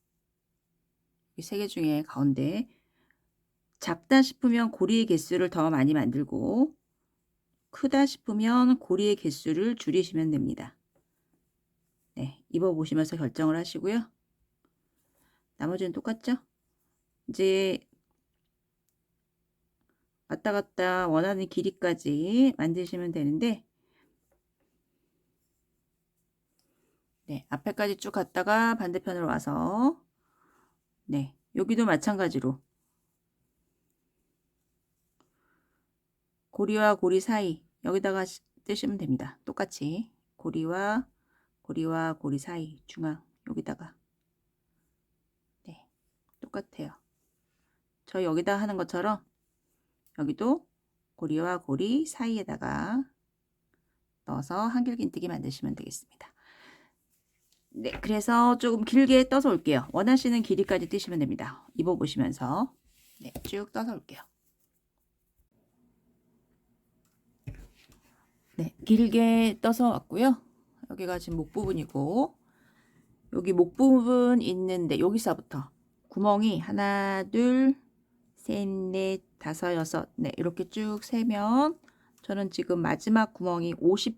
이 3개 중에 가운데 작다 싶으면 고리의 개수를 더 많이 만들고 크다 싶으면 고리의 개수를 줄이시면 됩니다. 네, 입어 보시면서 결정을 하시고요. 나머지는 똑같죠? 이제 왔다 갔다 원하는 길이까지 만드시면 되는데, 네, 앞에까지 쭉 갔다가 반대편으로 와서, 네, 여기도 마찬가지로 고리와 고리 사이 여기다가 뜨시면 됩니다. 똑같이 고리와 고리 사이 중앙 여기다가, 네, 똑같아요. 저 여기다 하는 것처럼 여기도 고리와 고리 사이에다가 넣어서 한길긴뜨기 만드시면 되겠습니다. 네, 그래서 조금 길게 떠서 올게요. 원하시는 길이까지 뜨시면 됩니다. 입어보시면서, 네, 쭉 떠서 올게요. 네, 길게 떠서 왔고요. 여기가 지금 목 부분이고, 여기 목 부분 있는데 여기서부터 구멍이 하나, 둘, 셋, 넷, 다섯, 여섯, 네, 이렇게 쭉 세면 저는 지금 마지막 구멍이 50개입니다.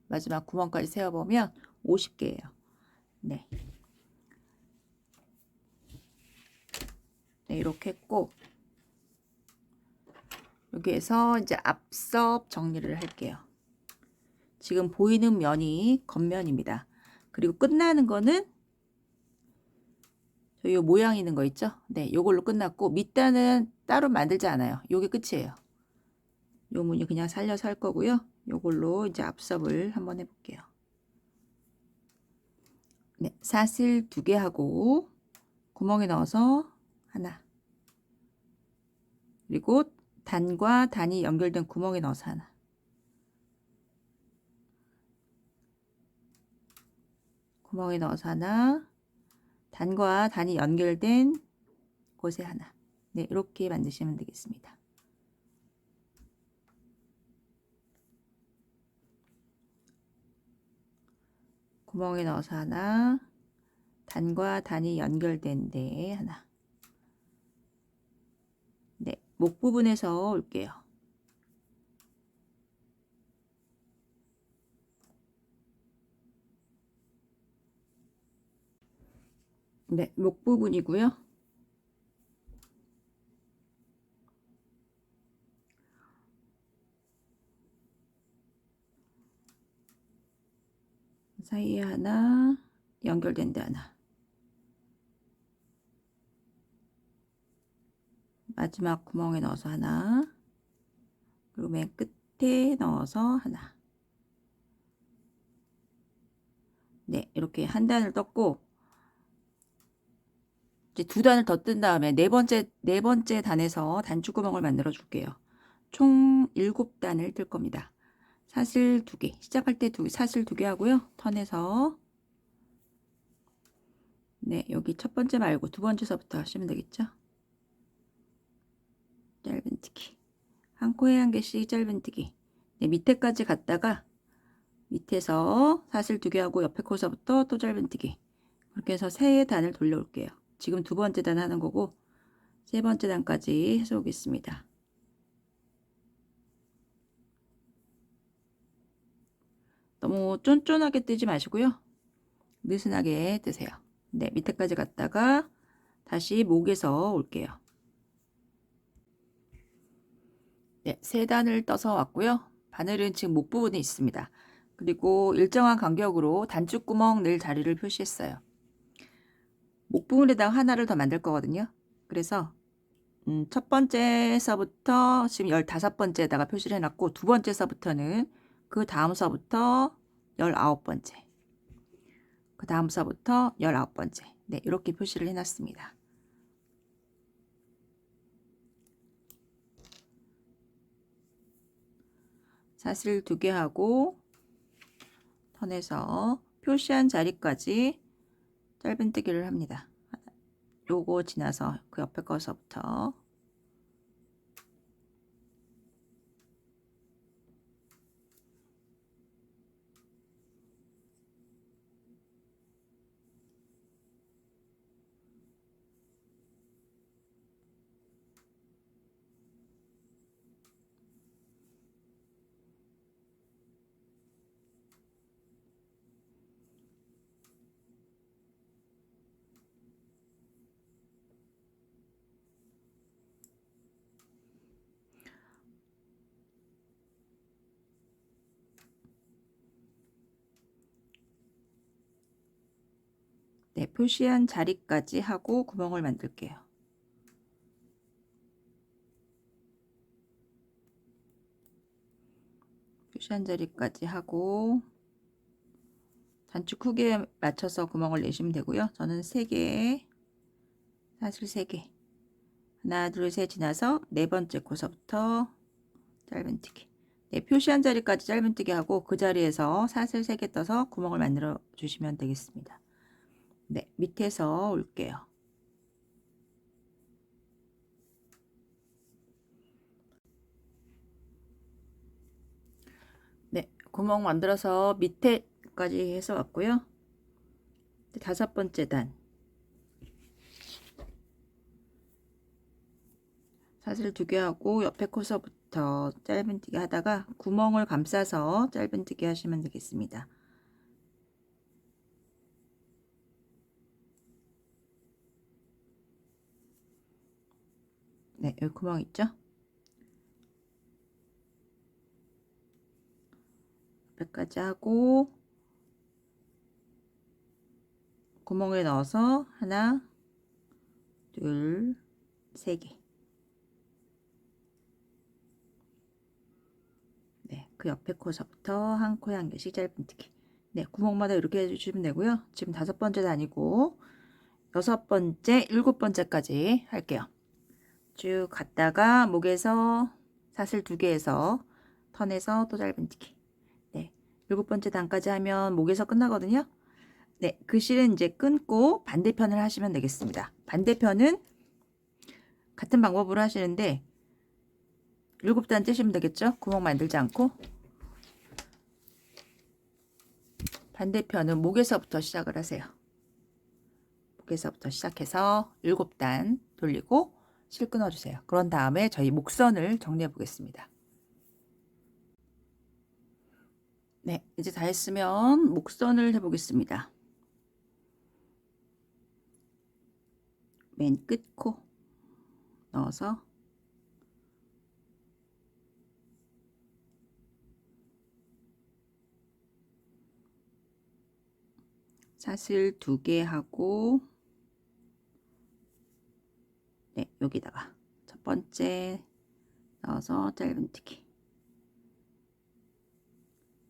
마지막 구멍까지 세어보면 50개예요. 네. 네, 이렇게 했고, 여기에서 이제 앞섭 정리를 할게요. 지금 보이는 면이 겉면입니다. 그리고 끝나는 거는 저희 요 모양 있는 거 있죠? 네, 요걸로 끝났고, 밑단은 따로 만들지 않아요. 요게 끝이에요. 요 무늬 그냥 살려서 할 거고요. 요걸로 이제 앞섭을 한번 해볼게요. 네, 사슬 2개 하고 구멍에 넣어서 하나, 그리고 단과 단이 연결된 구멍에 넣어서 하나, 구멍에 넣어서 하나, 단과 단이 연결된 곳에 하나. 네, 이렇게 만드시면 되겠습니다. 구멍에 넣어서 하나, 단과 단이 연결된 데에 하나. 네, 목 부분에서 올게요. 네, 목 부분이고요. 사이에 하나, 연결된 데 하나. 마지막 구멍에 넣어서 하나, 그리고 맨 끝에 넣어서 하나. 네, 이렇게 한 단을 떴고, 이제 2단을 더 뜬 다음에 네 번째 단에서 단추구멍을 만들어 줄게요. 총 7단을 뜰 겁니다. 사슬 2개, 시작할 때 사슬 2개 하고요. 턴에서, 네, 여기 첫 번째 말고 두 번째서부터 하시면 되겠죠. 짧은뜨기, 한 코에 한 개씩 짧은뜨기. 네, 밑에까지 갔다가 밑에서 사슬 2개 하고 옆에 코서부터 또 짧은뜨기. 그렇게 해서 세 단을 돌려올게요. 지금 두 번째 단 하는 거고 세 번째 단까지 해서 오겠습니다. 너무 쫀쫀하게 뜨지 마시고요. 느슨하게 뜨세요. 네, 밑에까지 갔다가 다시 목에서 올게요. 네, 세 단을 떠서 왔고요. 바늘은 지금 목 부분에 있습니다. 그리고 일정한 간격으로 단추구멍 낼 자리를 표시했어요. 목 부분에다가 하나를 더 만들 거거든요. 그래서 첫 번째서부터 지금 15번째에다가 표시를 해놨고 두 번째서부터는 그 다음서부터 19번째, 그 다음서부터 19번째 네, 이렇게 표시를 해놨습니다. 사슬 2개 하고 턴에서 표시한 자리까지 짧은뜨기를 합니다. 요거 지나서 그 옆에 거서부터 네, 표시한 자리까지 하고 구멍을 만들게요. 표시한 자리까지 하고 단축 크기에 맞춰서 구멍을 내시면 되고요. 저는 3개, 사슬 3개, 하나, 둘, 셋 지나서 네 번째 코서부터 짧은뜨기. 네, 표시한 자리까지 짧은뜨기 하고 그 자리에서 사슬 3개 떠서 구멍을 만들어 주시면 되겠습니다. 네, 밑에서 올게요. 네, 구멍 만들어서 밑에까지 해서 왔고요. 5번째 단 사슬 2개 하고 옆에 코서부터 짧은뜨기 하다가 구멍을 감싸서 짧은뜨기 하시면 되겠습니다. 네, 여기 구멍 있죠? 옆에까지 하고 구멍에 넣어서 하나, 둘, 3개. 네, 그 옆에 코서부터 한 코에 한 개씩 짧은뜨기. 네, 구멍마다 이렇게 해주시면 되고요. 지금 5번째 단이고 6번째, 7번째까지 할게요. 쭉 갔다가 목에서 사슬 2개에서 턴에서 또 짧은뜨기. 네, 7번째 단까지 하면 목에서 끝나거든요. 네, 그 실은 이제 끊고 반대편을 하시면 되겠습니다. 반대편은 같은 방법으로 하시는데 7단 떼시면 되겠죠? 구멍 만들지 않고. 반대편은 목에서부터 시작을 하세요. 목에서부터 시작해서 7단 돌리고 실 끊어주세요. 그런 다음에 저희 목선을 정리해 보겠습니다. 네, 이제 다 했으면 목선을 해보겠습니다. 맨 끝 코 넣어서 사슬 2개 하고 네, 여기다가 첫 번째 넣어서 짧은뜨기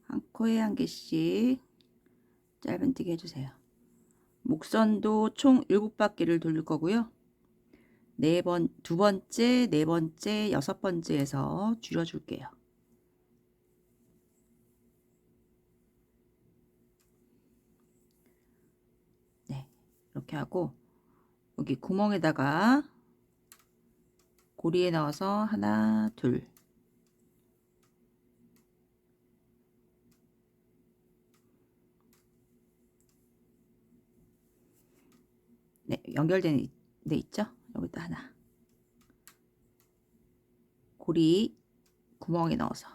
한 코에 한 개씩 짧은뜨기 해주세요. 목선도 총 7바퀴를 돌릴 거고요. 두 번째, 네 번째, 6번째에서 줄여줄게요. 네, 이렇게 하고 여기 구멍에다가 고리에 넣어서 하나, 둘. 네, 연결된 데 있죠? 여기다 하나. 고리 구멍에 넣어서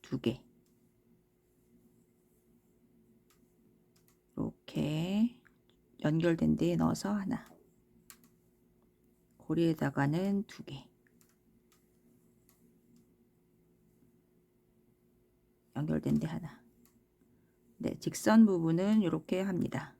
2개. 이렇게 연결된 데에 넣어서 하나. 고리에다가는 2개. 연결된 데 하나. 네, 직선 부분은 이렇게 합니다.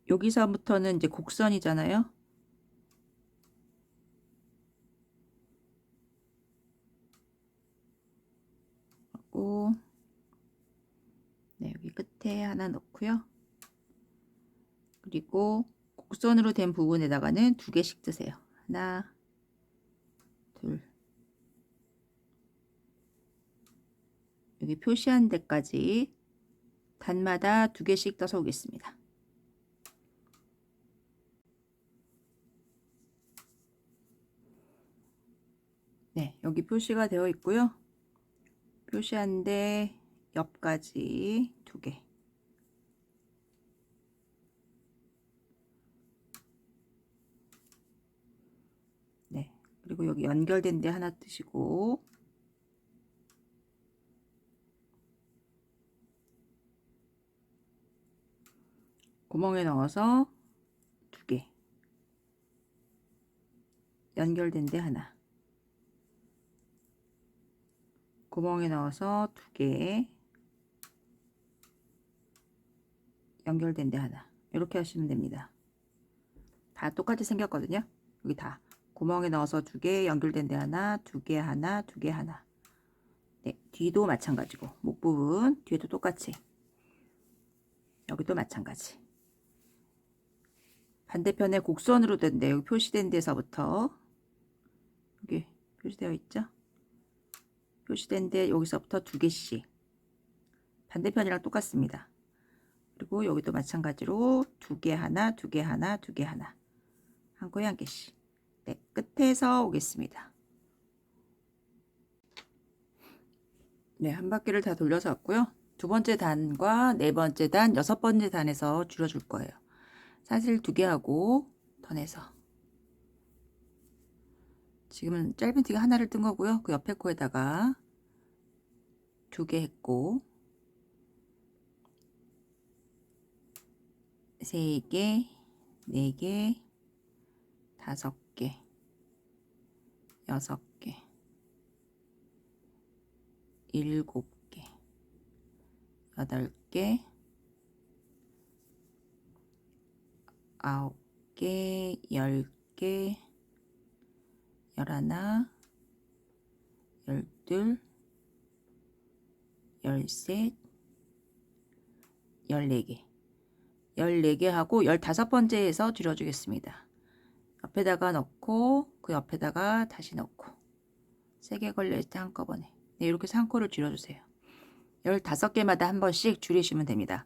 여기서부터는 이제 곡선이잖아요. 하고 네, 여기 끝에 하나 넣고요. 그리고 곡선으로 된 부분에다가는 2개씩 뜨세요. 하나, 둘. 여기 표시한 데까지 단마다 2개씩 떠서 오겠습니다. 네, 여기 표시가 되어 있고요. 표시한 데 옆까지 2개. 네, 그리고 여기 연결된 데 하나 뜨시고 구멍에 넣어서 2개. 연결된 데 하나. 구멍에 넣어서 2개. 연결된 데 하나. 이렇게 하시면 됩니다. 다 똑같이 생겼거든요. 여기 다 구멍에 넣어서 2개, 연결된 데 하나, 2개 하나, 2개 하나. 네, 뒤도 마찬가지고 목 부분 뒤에도 똑같이 여기도 마찬가지. 반대편에 곡선으로 된데 여기 표시된 데서부터 여기 표시되어 있죠? 표시된 데 여기서부터 2개씩 반대편이랑 똑같습니다. 그리고 여기도 마찬가지로 2개 하나, 2개 하나, 2개 하나. 한 코에 1개씩. 네, 끝에서 오겠습니다. 네, 한 바퀴를 다 돌려서 왔고요. 2번째 단과 4번째 단, 6번째 단에서 줄여줄 거예요. 사실 2개 하고 더 내서. 지금은 짧은티가 하나를 뜬 거고요. 그 옆에 코에다가 2개 했고 3개, 4개, 5개, 6개, 7개, 8개, 9개, 10개, 11, 12, 13, 14개. 14개 하고 15번째에서 줄여주겠습니다. 옆에다가 넣고 그 옆에다가 다시 넣고 3개 걸려있을 때 한꺼번에. 네, 이렇게 3코를 줄여주세요. 15개마다 한 번씩 줄이시면 됩니다.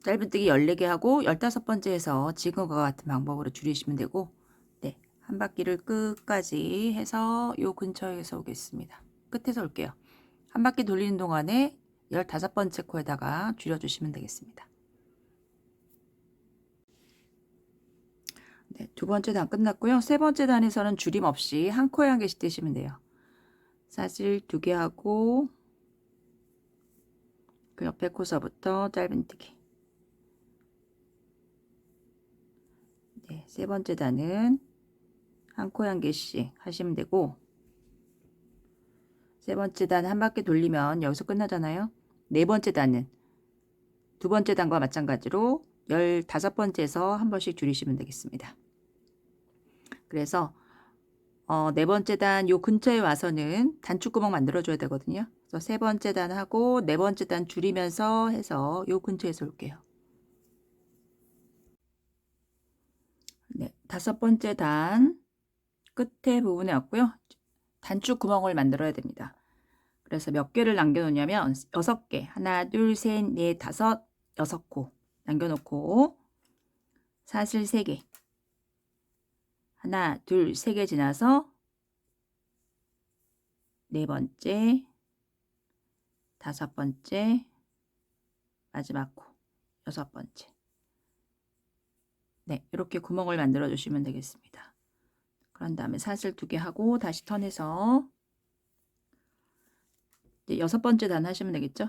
짧은뜨기 14개 하고 15번째에서 지금과 같은 방법으로 줄이시면 되고 네, 한 바퀴를 끝까지 해서 요 근처에서 오겠습니다. 끝에서 올게요. 한 바퀴 돌리는 동안에 15번째 코에다가 줄여주시면 되겠습니다. 네, 2번째 단 끝났고요. 3번째 단에서는 줄임 없이 한 코에 1개씩 떼시면 돼요. 사실 2개 하고 그 옆에 코서부터 짧은뜨기. 네, 3번째 단은 한 코에 1개씩 하시면 되고 3번째 단 한 바퀴 돌리면 여기서 끝나잖아요. 4번째 단은 2번째 단과 마찬가지로 15번째에서 한 번씩 줄이시면 되겠습니다. 그래서 4번째 단 요 근처에 와서는 단축구멍 만들어줘야 되거든요. 그래서 3번째 단 하고 4번째 단 줄이면서 해서 요 근처에서 올게요. 네, 5번째 단 끝에 부분에 왔고요. 단축 구멍을 만들어야 됩니다. 그래서 몇 개를 남겨놓냐면 6개. 하나, 둘, 셋, 넷, 다섯, 6코 남겨놓고 사슬 3개. 하나, 둘, 3개 지나서 4번째, 5번째, 마지막 코, 6번째. 네, 이렇게 구멍을 만들어 주시면 되겠습니다. 그런 다음에 사슬 2개 하고 다시 턴해서 이제 6번째 단 하시면 되겠죠?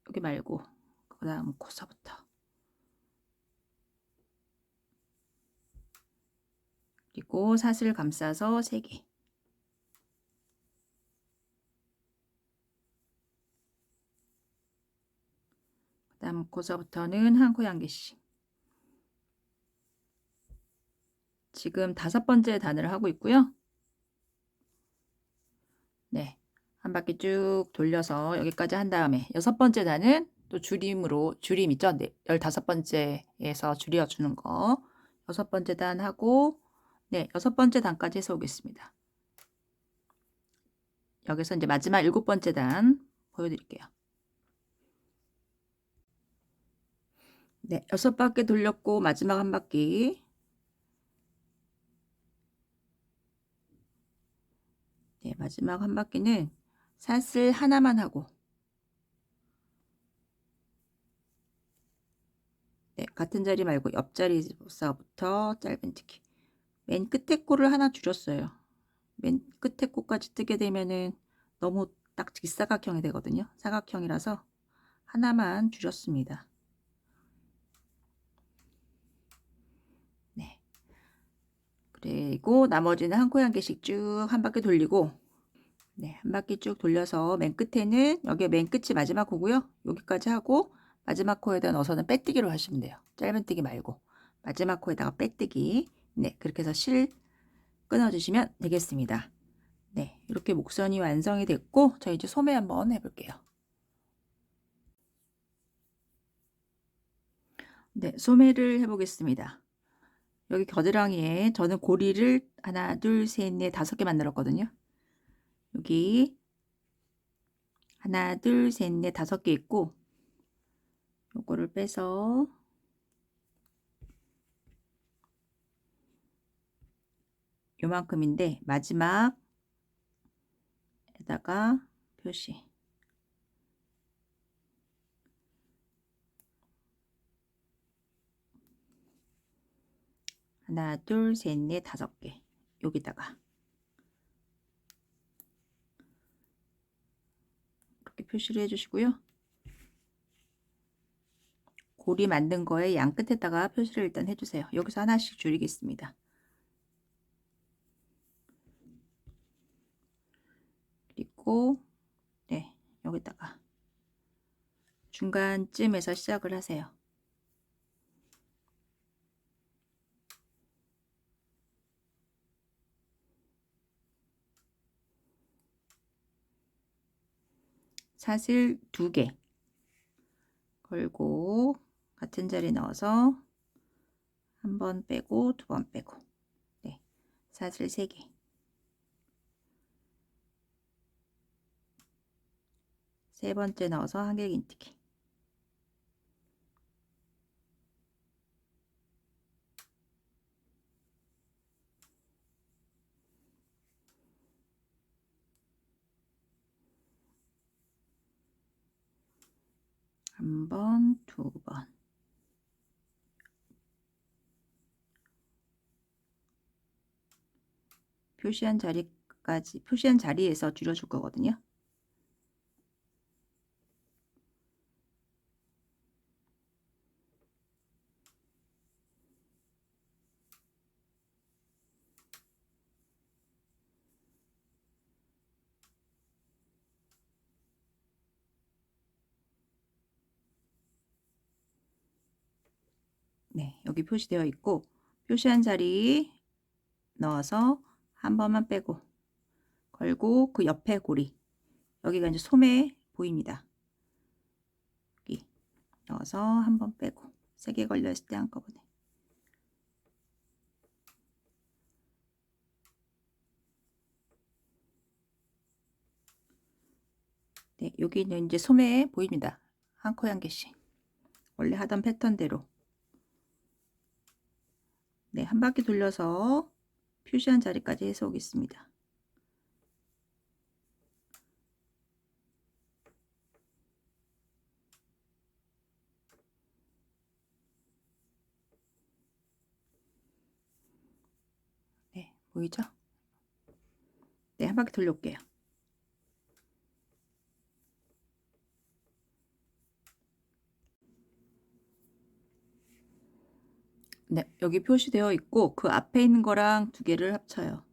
여기 말고 그 다음 코서부터 그리고 사슬 감싸서 3개. 그 다음 코서부터는 한 코에 1개씩. 지금 5번째 단을 하고 있고요. 네, 한 바퀴 쭉 돌려서 여기까지 한 다음에 6번째 단은 또 줄임으로, 줄임 있죠? 네, 15번째에서 줄여주는 거 6번째 단 하고, 네, 6번째 단까지 해서 오겠습니다. 여기서 이제 마지막 7번째 단 보여드릴게요. 네, 6바퀴 돌렸고 마지막 한 바퀴. 네, 마지막 한 바퀴는 사슬 하나만 하고, 네, 같은 자리 말고 옆자리서부터 짧은뜨기. 맨 끝에 코를 하나 줄였어요. 맨 끝에 코까지 뜨게 되면은 너무 딱 직사각형이 되거든요. 사각형이라서 하나만 줄였습니다. 네. 그리고 나머지는 한 코 한 개씩 쭉 한 바퀴 돌리고, 네, 한 바퀴 쭉 돌려서 맨 끝에는 여기 맨 끝이 마지막 코고요. 여기까지 하고 마지막 코에다 넣어서는 빼뜨기로 하시면 돼요. 짧은뜨기 말고 마지막 코에다가 빼뜨기. 네, 그렇게 해서 실 끊어주시면 되겠습니다. 네, 이렇게 목선이 완성이 됐고, 저 이제 소매 한번 해볼게요. 네, 소매를 해보겠습니다. 여기 겨드랑이에 저는 고리를 하나, 둘, 셋, 넷, 5개 만들었거든요. 여기 하나, 둘, 셋, 넷, 5개 있고, 요거를 빼서 요만큼인데 마지막에다가 표시. 하나, 둘, 셋, 넷, 5개. 여기다가 이렇게 표시를 해주시고요. 고리 만든 거에 양 끝에다가 표시를 일단 해주세요. 여기서 하나씩 줄이겠습니다. 그리고 네, 여기다가 중간쯤에서 시작을 하세요. 사슬 2개 걸고 같은 자리 넣어서 한 번 빼고 2번 빼고, 네, 사슬 3개, 세 번째 넣어서 한길긴뜨기. 한 번, 2번. 표시한 자리까지, 표시한 자리에서 줄여줄 거거든요. 네, 여기 표시되어 있고, 표시한 자리 넣어서 한 번만 빼고 걸고 그 옆에 고리, 여기가 이제 소매 보입니다. 여기 넣어서 한 번 빼고 3개 걸려 있을 때 한꺼번에. 네, 여기는 이제 소매 보입니다. 한 코에 한 개씩. 원래 하던 패턴대로. 네, 한 바퀴 돌려서 표시한 자리까지 해서 오겠습니다. 네, 보이죠? 네, 한 바퀴 돌려올게요. 네, 여기 표시되어 있고 그 앞에 있는 거랑 2개를 합쳐요.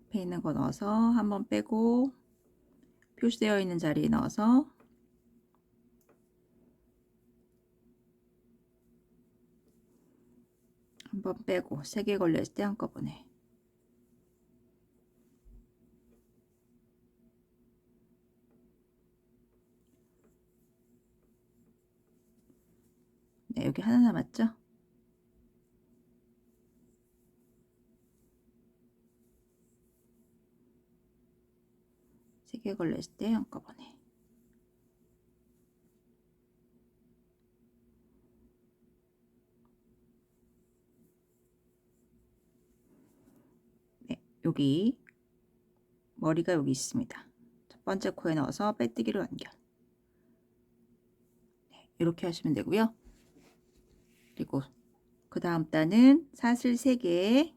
앞에 있는 거 넣어서 한 번 빼고 표시되어 있는 자리에 넣어서 한번 빼고 3개 걸렸을 때 한꺼번에. 네, 여기 하나 남았죠? 세 개 걸렸을 때 한꺼번에. 네, 여기 머리가 여기 있습니다. 첫 번째 코에 넣어서 빼뜨기로 연결. 네, 이렇게 하시면 되고요. 그리고 그 다음 단은 사슬 3개,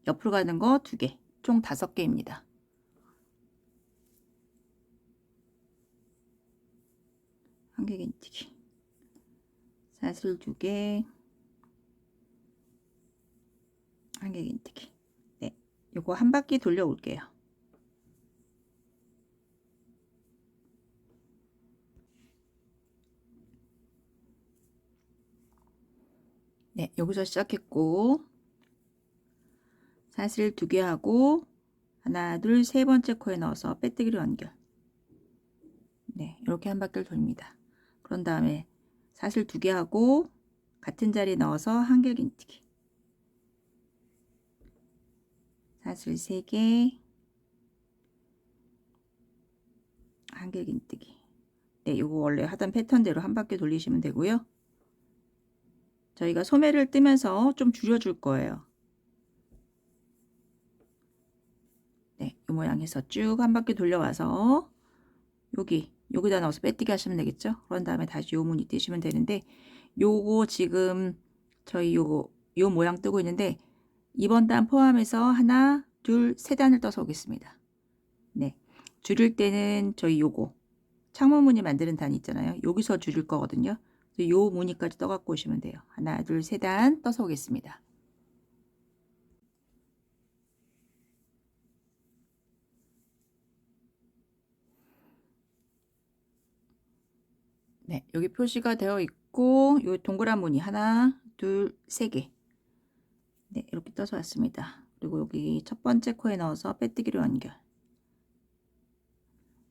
옆으로 가는 거 2개, 총 5개입니다. 한개 긴뜨기, 사슬 2개, 한개 긴뜨기. 네, 요거 한 바퀴 돌려 올게요. 네, 여기서 시작했고 사슬 2개 하고 하나, 둘, 세 번째 코에 넣어서 빼뜨기로 연결. 네, 이렇게 한 바퀴를 돌립니다. 그런 다음에 사슬 2개 하고 같은 자리에 넣어서 한길 긴뜨기. 사슬 3개, 한길 긴뜨기. 네, 요거 원래 하던 패턴대로 한 바퀴 돌리시면 되고요. 저희가 소매를 뜨면서 좀 줄여줄 거예요. 네, 이 모양에서 쭉 한 바퀴 돌려와서 여기다 넣어서 빼뜨기 하시면 되겠죠. 그런 다음에 다시 요 무늬 뜨시면 되는데, 요거 지금 저희 요 모양 뜨고 있는데 이번 단 포함해서 하나, 둘, 세 단을 떠서 오겠습니다. 네, 줄일 때는 저희 요거 창문 무늬 만드는 단 있잖아요. 여기서 줄일 거거든요. 요 무늬까지 떠 갖고 오시면 돼요. 하나, 둘, 세 단 떠서 오겠습니다. 네, 여기 표시가 되어 있고 요 동그란 무늬 하나, 둘, 세 개. 네, 이렇게 떠서 왔습니다. 그리고 여기 첫 번째 코에 넣어서 빼뜨기로 연결.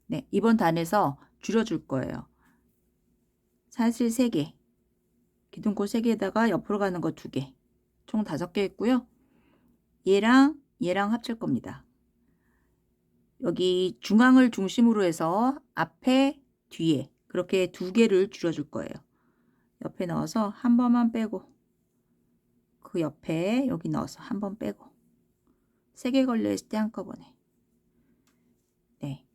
네, 이번 단에서 줄여줄 거예요. 사슬 3개, 기둥코 3개에다가 옆으로 가는 거 2개, 총 5개 있고요. 얘랑 합칠 겁니다. 여기 중앙을 중심으로 해서 앞에, 뒤에 그렇게 2개를 줄여줄 거예요. 옆에 넣어서 한 번만 빼고 그 옆에 여기 넣어서 한 번 빼고 3개 걸려 있을 때 한꺼번에. 네,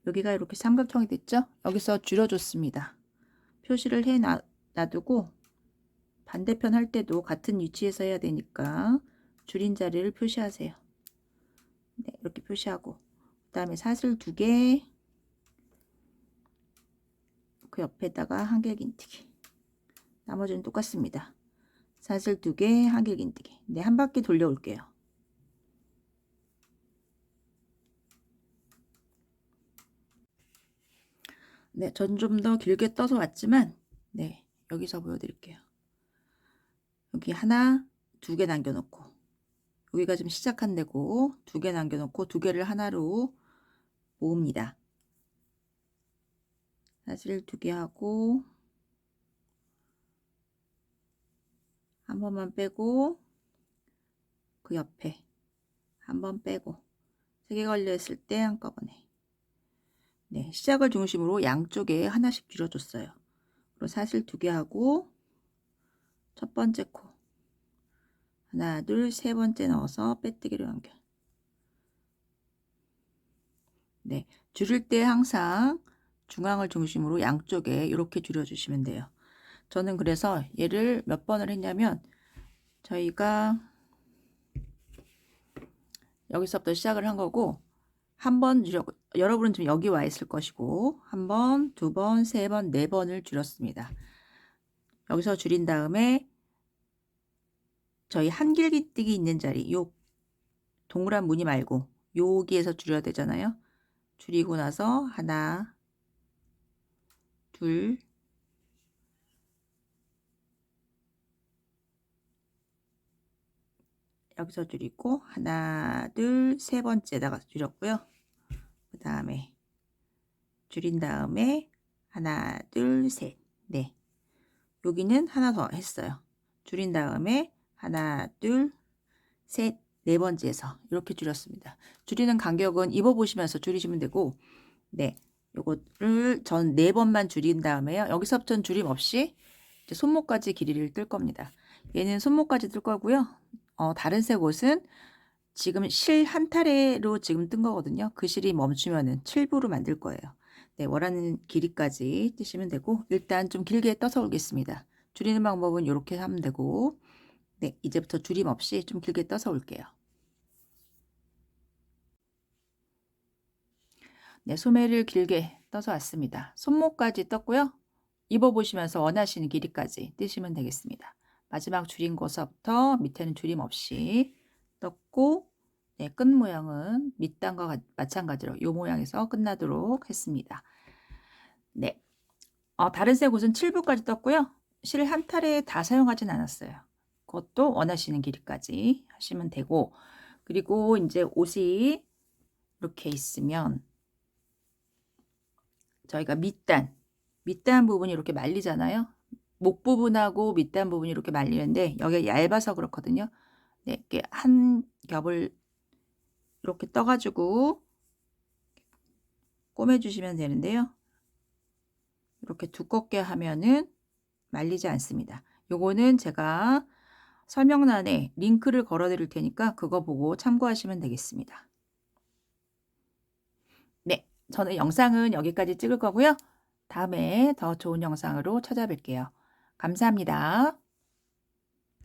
여기가 이렇게 삼각형이 됐죠? 여기서 줄여줬습니다. 표시를 해 놔두고 반대편 할 때도 같은 위치에서 해야 되니까 줄인 자리를 표시하세요. 네, 이렇게 표시하고 그 다음에 사슬 2개, 그 옆에다가 한길 긴뜨기. 나머지는 똑같습니다. 사슬 2개, 한길 긴뜨기. 네, 한 바퀴 돌려 올게요. 네, 전 좀 더 길게 떠서 왔지만 네, 여기서 보여드릴게요. 여기 하나, 2개 남겨놓고 여기가 지금 시작한 데고 2개 남겨놓고 2개를 하나로 모읍니다. 사슬 2개 하고 한 번만 빼고 그 옆에 한 번 빼고 3개 걸려 있을 때 한꺼번에. 네, 시작을 중심으로 양쪽에 하나씩 줄여줬어요. 그리고 사슬 2개 하고 첫 번째 코 하나, 둘, 세 번째 넣어서 빼뜨기로 연결. 네, 줄일 때 항상 중앙을 중심으로 양쪽에 이렇게 줄여주시면 돼요. 저는 그래서 얘를 몇 번을 했냐면 저희가 여기서부터 시작을 한 거고 한 번 여러분은 지금 여기 와 있을 것이고 한 번, 두 번, 세 번, 네 번을 줄였습니다. 여기서 줄인 다음에 저희 한길기뜨기 있는 자리 요 동그란 무늬 말고 여기에서 줄여야 되잖아요. 줄이고 나서 하나, 둘, 여기서 줄이고 하나, 둘, 세 번째다가 줄였고요. 그 다음에 줄인 다음에 하나, 둘, 셋. 네. 여기는 하나 더 했어요. 줄인 다음에 하나, 둘, 셋, 네 번째에서 이렇게 줄였습니다. 줄이는 간격은 입어보시면서 줄이시면 되고, 네. 요거를 전 4번만 줄인 다음에요. 여기서부터는 줄임 없이 이제 손목까지 길이를 뜰 겁니다. 얘는 손목까지 뜰 거고요. 다른 색 옷은 지금 실 한 타래로 지금 뜬 거거든요. 그 실이 멈추면은 7부로 만들 거예요. 네, 원하는 길이까지 뜨시면 되고, 일단 좀 길게 떠서 올겠습니다. 줄이는 방법은 이렇게 하면 되고, 네, 이제부터 줄임 없이 좀 길게 떠서 올게요. 네, 소매를 길게 떠서 왔습니다. 손목까지 떴고요. 입어보시면서 원하시는 길이까지 뜨시면 되겠습니다. 마지막 줄인 곳서부터 밑에는 줄임 없이 떴고, 네, 끝 모양은 밑단과 마찬가지로 이 모양에서 끝나도록 했습니다. 네, 다른 색 옷은 7부까지 떴고요. 실 한 타래에 다 사용하진 않았어요. 그것도 원하시는 길이까지 하시면 되고, 그리고 이제 옷이 이렇게 있으면 저희가 밑단 부분이 이렇게 말리잖아요. 목 부분하고 밑단 부분이 이렇게 말리는데 여기가 얇아서 그렇거든요. 네, 이렇게 한 겹을 이렇게 떠가지고 꼬매주시면 되는데요. 이렇게 두껍게 하면은 말리지 않습니다. 요거는 제가 설명란에 링크를 걸어 드릴 테니까 그거 보고 참고하시면 되겠습니다. 네, 저는 영상은 여기까지 찍을 거고요. 다음에 더 좋은 영상으로 찾아뵐게요. 감사합니다.